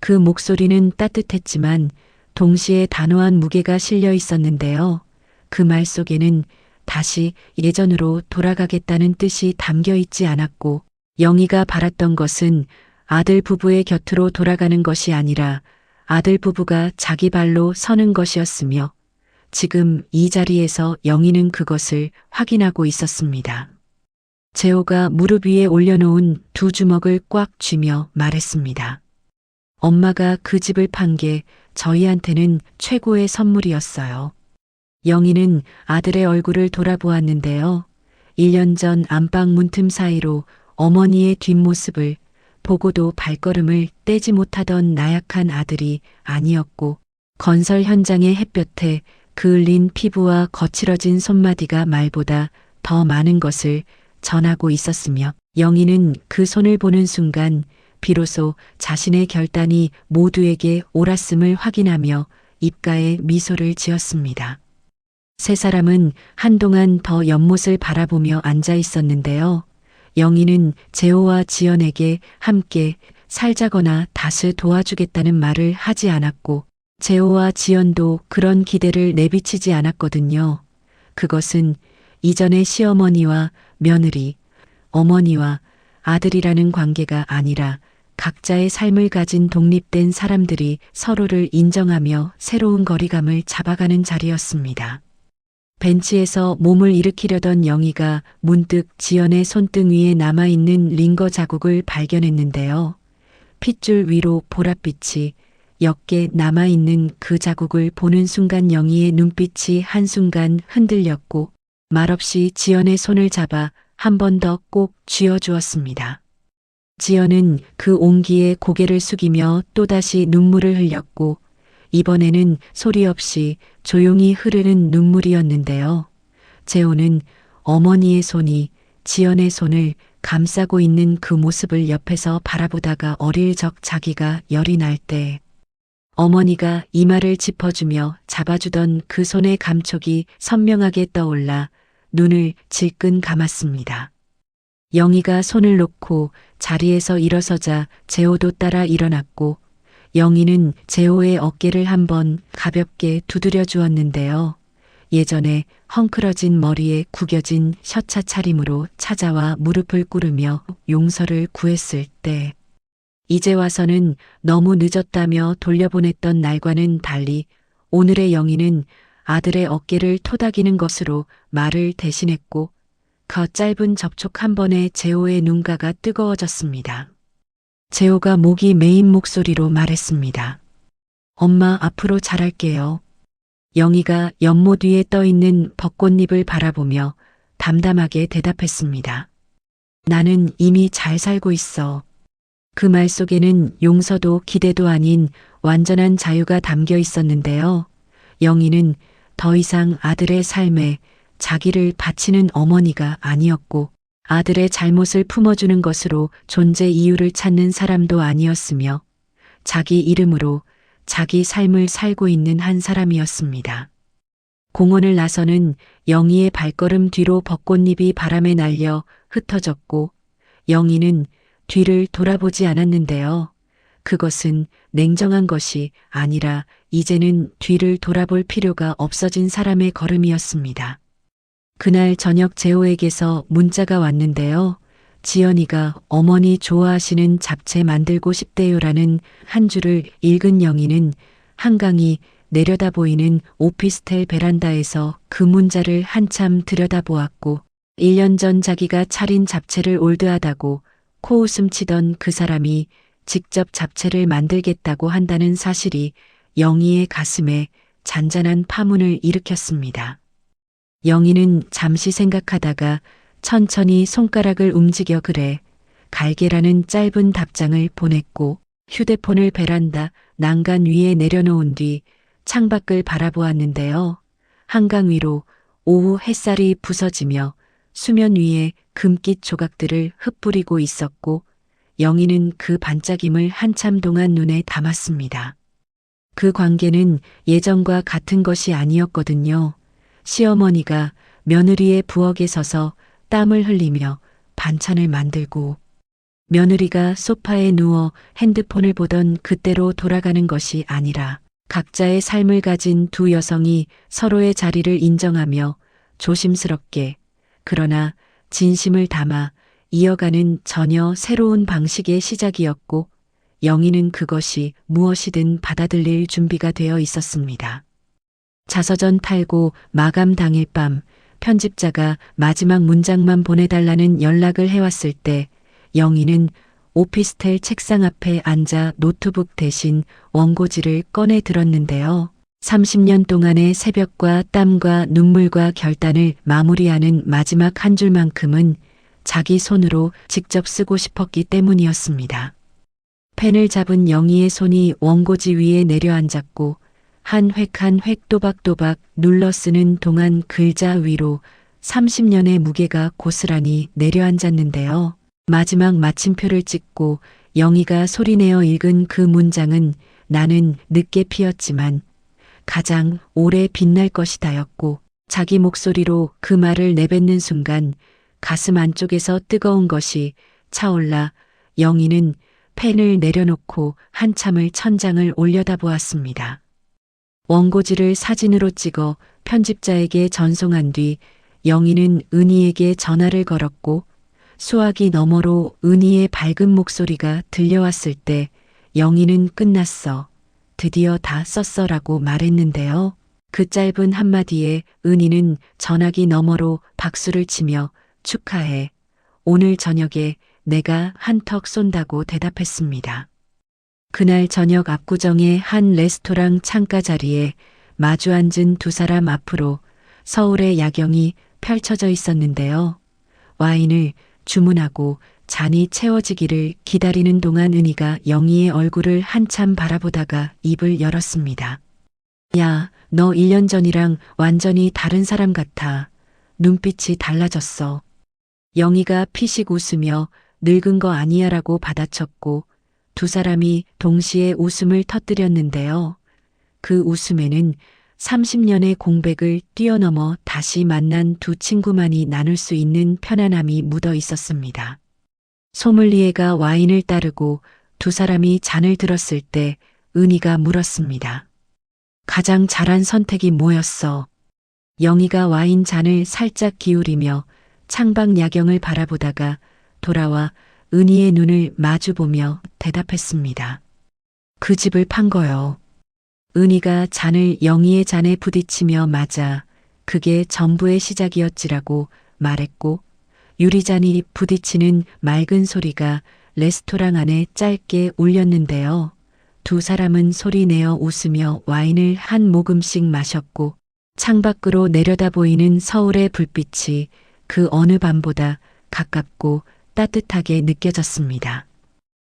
그 목소리는 따뜻했지만 동시에 단호한 무게가 실려 있었는데요. 그 말 속에는 다시 예전으로 돌아가겠다는 뜻이 담겨 있지 않았고 영희가 바랐던 것은 아들 부부의 곁으로 돌아가는 것이 아니라 아들 부부가 자기 발로 서는 것이었으며 지금 이 자리에서 영희는 그것을 확인하고 있었습니다. 재호가 무릎 위에 올려놓은 두 주먹을 꽉 쥐며 말했습니다. 엄마가 그 집을 판 게 저희한테는 최고의 선물이었어요. 영희는 아들의 얼굴을 돌아보았는데요. 1년 전 안방 문틈 사이로 어머니의 뒷모습을 보고도 발걸음을 떼지 못하던 나약한 아들이 아니었고 건설 현장의 햇볕에 그을린 피부와 거칠어진 손마디가 말보다 더 많은 것을 전하고 있었으며 영희는 그 손을 보는 순간 비로소 자신의 결단이 모두에게 옳았음을 확인하며 입가에 미소를 지었습니다. 세 사람은 한동안 더 연못을 바라보며 앉아 있었는데요. 영희는 재호와 지연에게 함께 살자거나 다스 도와주겠다는 말을 하지 않았고 재호와 지연도 그런 기대를 내비치지 않았거든요. 그것은 이전의 시어머니와 며느리, 어머니와 아들이라는 관계가 아니라 각자의 삶을 가진 독립된 사람들이 서로를 인정하며 새로운 거리감을 잡아가는 자리였습니다. 벤치에서 몸을 일으키려던 영희가 문득 지연의 손등 위에 남아있는 링거 자국을 발견했는데요. 핏줄 위로 보랏빛이 옅게 남아있는 그 자국을 보는 순간 영희의 눈빛이 한순간 흔들렸고 말없이 지연의 손을 잡아 한 번 더 꼭 쥐어주었습니다. 지연은 그 온기에 고개를 숙이며 또다시 눈물을 흘렸고 이번에는 소리 없이 조용히 흐르는 눈물이었는데요. 재호는 어머니의 손이 지연의 손을 감싸고 있는 그 모습을 옆에서 바라보다가 어릴 적 자기가 열이 날 때 어머니가 이마를 짚어주며 잡아주던 그 손의 감촉이 선명하게 떠올라 눈을 질끈 감았습니다. 영희가 손을 놓고 자리에서 일어서자 재호도 따라 일어났고 영희는 재호의 어깨를 한번 가볍게 두드려 주었는데요. 예전에 헝클어진 머리에 구겨진 셔츠 차림으로 찾아와 무릎을 꿇으며 용서를 구했을 때 이제 와서는 너무 늦었다며 돌려보냈던 날과는 달리 오늘의 영희는 아들의 어깨를 토닥이는 것으로 말을 대신했고 그 짧은 접촉 한 번에 재호의 눈가가 뜨거워졌습니다. 재호가 목이 메인 목소리로 말했습니다. 엄마 앞으로 잘할게요. 영희가 연못 위에 떠있는 벚꽃잎을 바라보며 담담하게 대답했습니다. 나는 이미 잘 살고 있어. 그 말 속에는 용서도 기대도 아닌 완전한 자유가 담겨 있었는데요. 영희는 더 이상 아들의 삶에 자기를 바치는 어머니가 아니었고 아들의 잘못을 품어주는 것으로 존재 이유를 찾는 사람도 아니었으며 자기 이름으로 자기 삶을 살고 있는 한 사람이었습니다. 공원을 나서는 영희의 발걸음 뒤로 벚꽃잎이 바람에 날려 흩어졌고 영희는 뒤를 돌아보지 않았는데요. 그것은 냉정한 것이 아니라 이제는 뒤를 돌아볼 필요가 없어진 사람의 걸음이었습니다. 그날 저녁 재호에게서 문자가 왔는데요. 지연이가 어머니 좋아하시는 잡채 만들고 싶대요라는 한 줄을 읽은 영희는 한강이 내려다 보이는 오피스텔 베란다에서 그 문자를 한참 들여다보았고 1년 전 자기가 차린 잡채를 올드하다고 코웃음 치던 그 사람이 직접 잡채를 만들겠다고 한다는 사실이 영희의 가슴에 잔잔한 파문을 일으켰습니다. 영희는 잠시 생각하다가 천천히 손가락을 움직여 그래 갈게라는 짧은 답장을 보냈고 휴대폰을 베란다 난간 위에 내려놓은 뒤 창밖을 바라보았는데요. 한강 위로 오후 햇살이 부서지며 수면 위에 금빛 조각들을 흩뿌리고 있었고 영희는 그 반짝임을 한참 동안 눈에 담았습니다. 그 광경은 예전과 같은 것이 아니었거든요. 시어머니가 며느리의 부엌에 서서 땀을 흘리며 반찬을 만들고 며느리가 소파에 누워 핸드폰을 보던 그때로 돌아가는 것이 아니라 각자의 삶을 가진 두 여성이 서로의 자리를 인정하며 조심스럽게 그러나 진심을 담아 이어가는 전혀 새로운 방식의 시작이었고 영희는 그것이 무엇이든 받아들일 준비가 되어 있었습니다. 자서전 탈고 마감 당일 밤 편집자가 마지막 문장만 보내달라는 연락을 해왔을 때 영희는 오피스텔 책상 앞에 앉아 노트북 대신 원고지를 꺼내 들었는데요. 30년 동안의 새벽과 땀과 눈물과 결단을 마무리하는 마지막 한 줄만큼은 자기 손으로 직접 쓰고 싶었기 때문이었습니다. 펜을 잡은 영희의 손이 원고지 위에 내려앉았고 한 획 한 획 또박또박 눌러 쓰는 동안 글자 위로 30년의 무게가 고스란히 내려앉았는데요. 마지막 마침표를 찍고 영희가 소리내어 읽은 그 문장은 나는 늦게 피었지만 가장 오래 빛날 것이다였고 자기 목소리로 그 말을 내뱉는 순간 가슴 안쪽에서 뜨거운 것이 차올라 영희는 펜을 내려놓고 한참을 천장을 올려다보았습니다. 원고지를 사진으로 찍어 편집자에게 전송한 뒤 영희는 은희에게 전화를 걸었고 수화기 너머로 은희의 밝은 목소리가 들려왔을 때 영희는 끝났어. 드디어 다 썼어라고 말했는데요. 그 짧은 한마디에 은희는 전화기 너머로 박수를 치며 축하해. 오늘 저녁에 내가 한턱 쏜다고 대답했습니다. 그날 저녁 압구정의 한 레스토랑 창가 자리에 마주 앉은 두 사람 앞으로 서울의 야경이 펼쳐져 있었는데요. 와인을 주문하고 잔이 채워지기를 기다리는 동안 은희가 영희의 얼굴을 한참 바라보다가 입을 열었습니다. 야, 너 1년 전이랑 완전히 다른 사람 같아. 눈빛이 달라졌어. 영희가 피식 웃으며 늙은 거 아니야라고 받아쳤고 두 사람이 동시에 웃음을 터뜨렸는데요. 그 웃음에는 30년의 공백을 뛰어넘어 다시 만난 두 친구만이 나눌 수 있는 편안함이 묻어 있었습니다. 소믈리에가 와인을 따르고 두 사람이 잔을 들었을 때 은희가 물었습니다. 가장 잘한 선택이 뭐였어? 영희가 와인 잔을 살짝 기울이며 창밖 야경을 바라보다가 돌아와 은희의 눈을 마주보며 대답했습니다. 그 집을 판 거요. 은희가 잔을 영희의 잔에 부딪히며 맞아 그게 전부의 시작이었지라고 말했고 유리잔이 부딪히는 맑은 소리가 레스토랑 안에 짧게 울렸는데요. 두 사람은 소리내어 웃으며 와인을 한 모금씩 마셨고 창밖으로 내려다 보이는 서울의 불빛이 그 어느 밤보다 가깝고 따뜻하게 느껴졌습니다.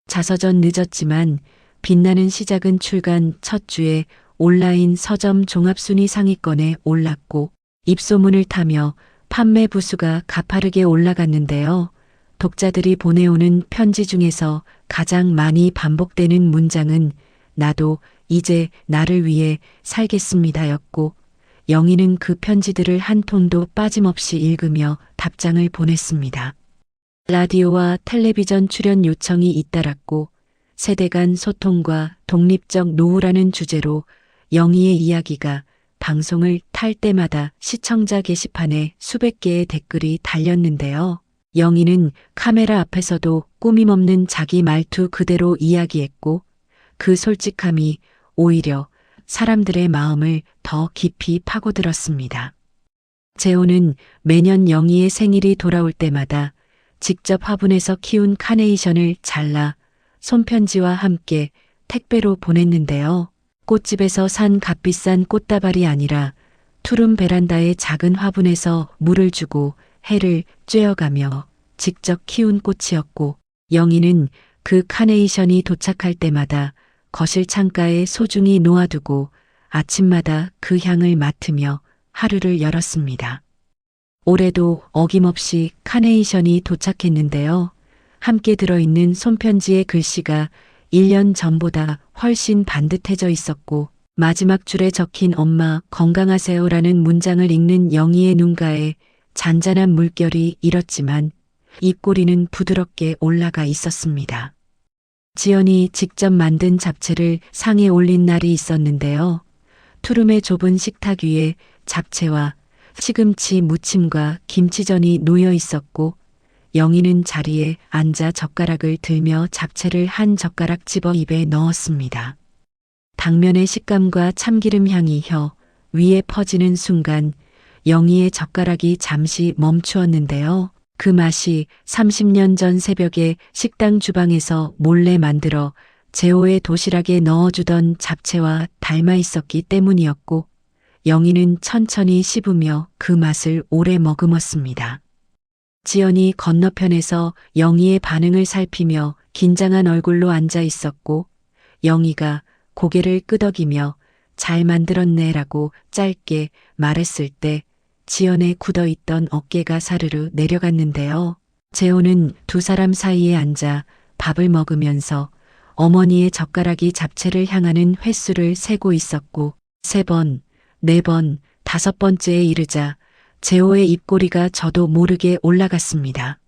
자서전 늦었지만 빛나는 시작은 출간 첫 주에 온라인 서점 종합순위 상위권에 올랐고 입소문을 타며 판매 부수가 가파르게 올라갔는데요. 독자들이 보내오는 편지 중에서 가장 많이 반복되는 문장은 나도 이제 나를 위해 살겠습니다였고 영희는 그 편지들을 한 통도 빠짐없이 읽으며 답장을 보냈습니다. 라디오와 텔레비전 출연 요청이 잇따랐고 세대 간 소통과 독립적 노후라는 주제로 영희의 이야기가 방송을 탈 때마다 시청자 게시판에 수백 개의 댓글이 달렸는데요. 영희는 카메라 앞에서도 꾸밈없는 자기 말투 그대로 이야기했고 그 솔직함이 오히려 사람들의 마음을 더 깊이 파고들었습니다. 재호는 매년 영희의 생일이 돌아올 때마다 직접 화분에서 키운 카네이션을 잘라 손편지와 함께 택배로 보냈는데요. 꽃집에서 산 값비싼 꽃다발이 아니라 투룸 베란다의 작은 화분에서 물을 주고 해를 쬐어가며 직접 키운 꽃이었고 영희는 그 카네이션이 도착할 때마다 거실 창가에 소중히 놓아두고 아침마다 그 향을 맡으며 하루를 열었습니다. 올해도 어김없이 카네이션이 도착했는데요. 함께 들어있는 손편지의 글씨가 1년 전보다 훨씬 반듯해져 있었고 마지막 줄에 적힌 엄마 건강하세요라는 문장을 읽는 영희의 눈가에 잔잔한 물결이 일었지만 입꼬리는 부드럽게 올라가 있었습니다. 지연이 직접 만든 잡채를 상에 올린 날이 있었는데요. 투룸의 좁은 식탁 위에 잡채와 시금치 무침과 김치전이 놓여 있었고 영희는 자리에 앉아 젓가락을 들며 잡채를 한 젓가락 집어 입에 넣었습니다. 당면의 식감과 참기름 향이 혀 위에 퍼지는 순간 영희의 젓가락이 잠시 멈추었는데요. 그 맛이 30년 전 새벽에 식당 주방에서 몰래 만들어 재호의 도시락에 넣어주던 잡채와 닮아 있었기 때문이었고 영희는 천천히 씹으며 그 맛을 오래 머금었습니다. 지연이 건너편에서 영희의 반응을 살피며 긴장한 얼굴로 앉아 있었고 영희가 고개를 끄덕이며 잘 만들었네라고 짧게 말했을 때 지연의 굳어있던 어깨가 사르르 내려갔는데요. 재호는 두 사람 사이에 앉아 밥을 먹으면서 어머니의 젓가락이 잡채를 향하는 횟수를 세고 있었고 3번, 4번, 5번째에 이르자 재호의 입꼬리가 저도 모르게 올라갔습니다.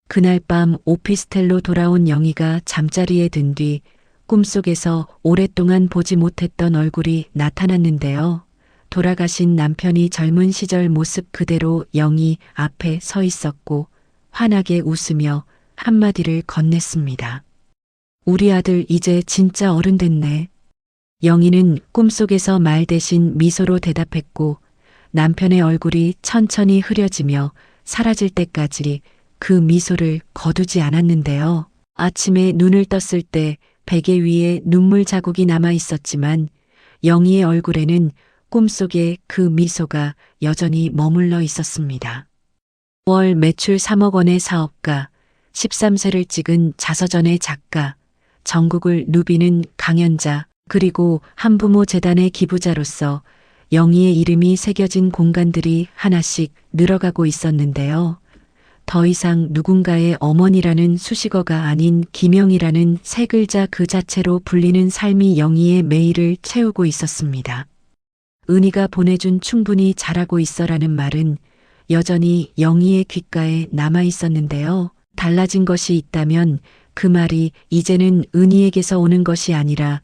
그날 밤 오피스텔로 돌아온 영희가 잠자리에 든 뒤 꿈속에서 오랫동안 보지 못했던 얼굴이 나타났는데요. 돌아가신 남편이 젊은 시절 모습 그대로 영희 앞에 서 있었고 환하게 웃으며 한마디를 건넸습니다. 우리 아들 이제 진짜 어른 됐네. 영희는 꿈속에서 말 대신 미소로 대답했고 남편의 얼굴이 천천히 흐려지며 사라질 때까지 그 미소를 거두지 않았는데요. 아침에 눈을 떴을 때 베개 위에 눈물 자국이 남아 있었지만 영희의 얼굴에는 꿈속에 그 미소가 여전히 머물러 있었습니다. 월 매출 3억 원의 사업가, 13세를 찍은 자서전의 작가, 전국을 누비는 강연자, 그리고 한부모 재단의 기부자로서 영희의 이름이 새겨진 공간들이 하나씩 늘어가고 있었는데요. 더 이상 누군가의 어머니라는 수식어가 아닌 김영희라는 세 글자 그 자체로 불리는 삶이 영희의 매일을 채우고 있었습니다. 은희가 보내준 충분히 잘하고 있어라는 말은 여전히 영희의 귓가에 남아 있었는데요. 달라진 것이 있다면 그 말이 이제는 은희에게서 오는 것이 아니라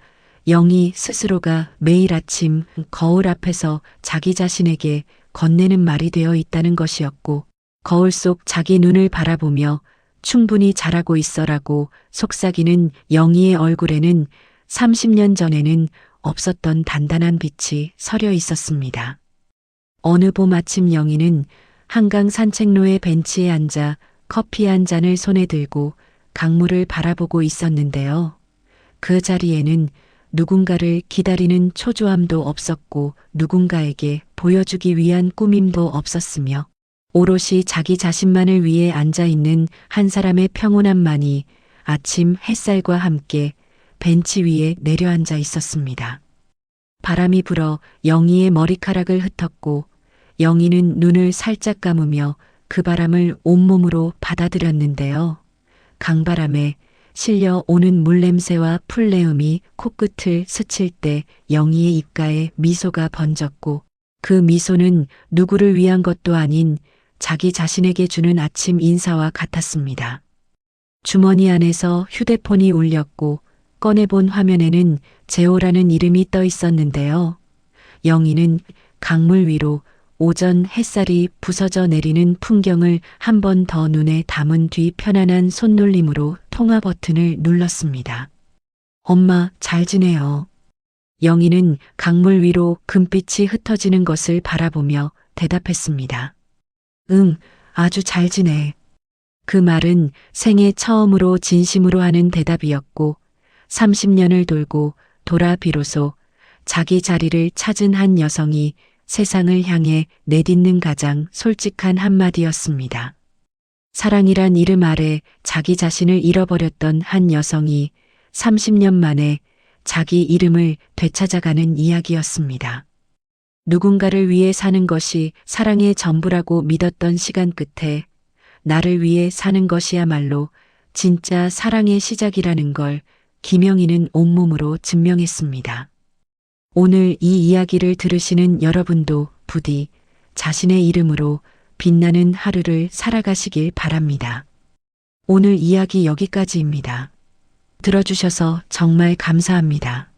영희 스스로가 매일 아침 거울 앞에서 자기 자신에게 건네는 말이 되어 있다는 것이었고 거울 속 자기 눈을 바라보며 충분히 잘하고 있어라고 속삭이는 영희의 얼굴에는 30년 전에는 없었던 단단한 빛이 서려 있었습니다. 어느 봄 아침 영희는 한강 산책로의 벤치에 앉아 커피 한 잔을 손에 들고 강물을 바라보고 있었는데요. 그 자리에는 누군가를 기다리는 초조함도 없었고 누군가에게 보여주기 위한 꾸밈도 없었으며 오롯이 자기 자신만을 위해 앉아 있는 한 사람의 평온함만이 아침 햇살과 함께 벤치 위에 내려앉아 있었습니다. 바람이 불어 영희의 머리카락을 흩었고 영희는 눈을 살짝 감으며 그 바람을 온몸으로 받아들였는데요. 강바람에 실려 오는 물냄새와 풀내음이 코끝을 스칠 때 영희의 입가에 미소가 번졌고 그 미소는 누구를 위한 것도 아닌 자기 자신에게 주는 아침 인사와 같았습니다. 주머니 안에서 휴대폰이 울렸고 꺼내본 화면에는 재호라는 이름이 떠 있었는데요. 영희는 강물 위로 오전 햇살이 부서져 내리는 풍경을 한 번 더 눈에 담은 뒤 편안한 손놀림으로 통화 버튼을 눌렀습니다. 엄마, 잘 지내요. 영희는 강물 위로 금빛이 흩어지는 것을 바라보며 대답했습니다. 응, 아주 잘 지내. 그 말은 생애 처음으로 진심으로 하는 대답이었고 30년을 돌고 돌아 비로소 자기 자리를 찾은 한 여성이 세상을 향해 내딛는 가장 솔직한 한마디였습니다. 사랑이란 이름 아래 자기 자신을 잃어버렸던 한 여성이 30년 만에 자기 이름을 되찾아가는 이야기였습니다. 누군가를 위해 사는 것이 사랑의 전부라고 믿었던 시간 끝에 나를 위해 사는 것이야말로 진짜 사랑의 시작이라는 걸 김영희는 온몸으로 증명했습니다. 오늘 이 이야기를 들으시는 여러분도 부디 자신의 이름으로 빛나는 하루를 살아가시길 바랍니다. 오늘 이야기 여기까지입니다. 들어주셔서 정말 감사합니다.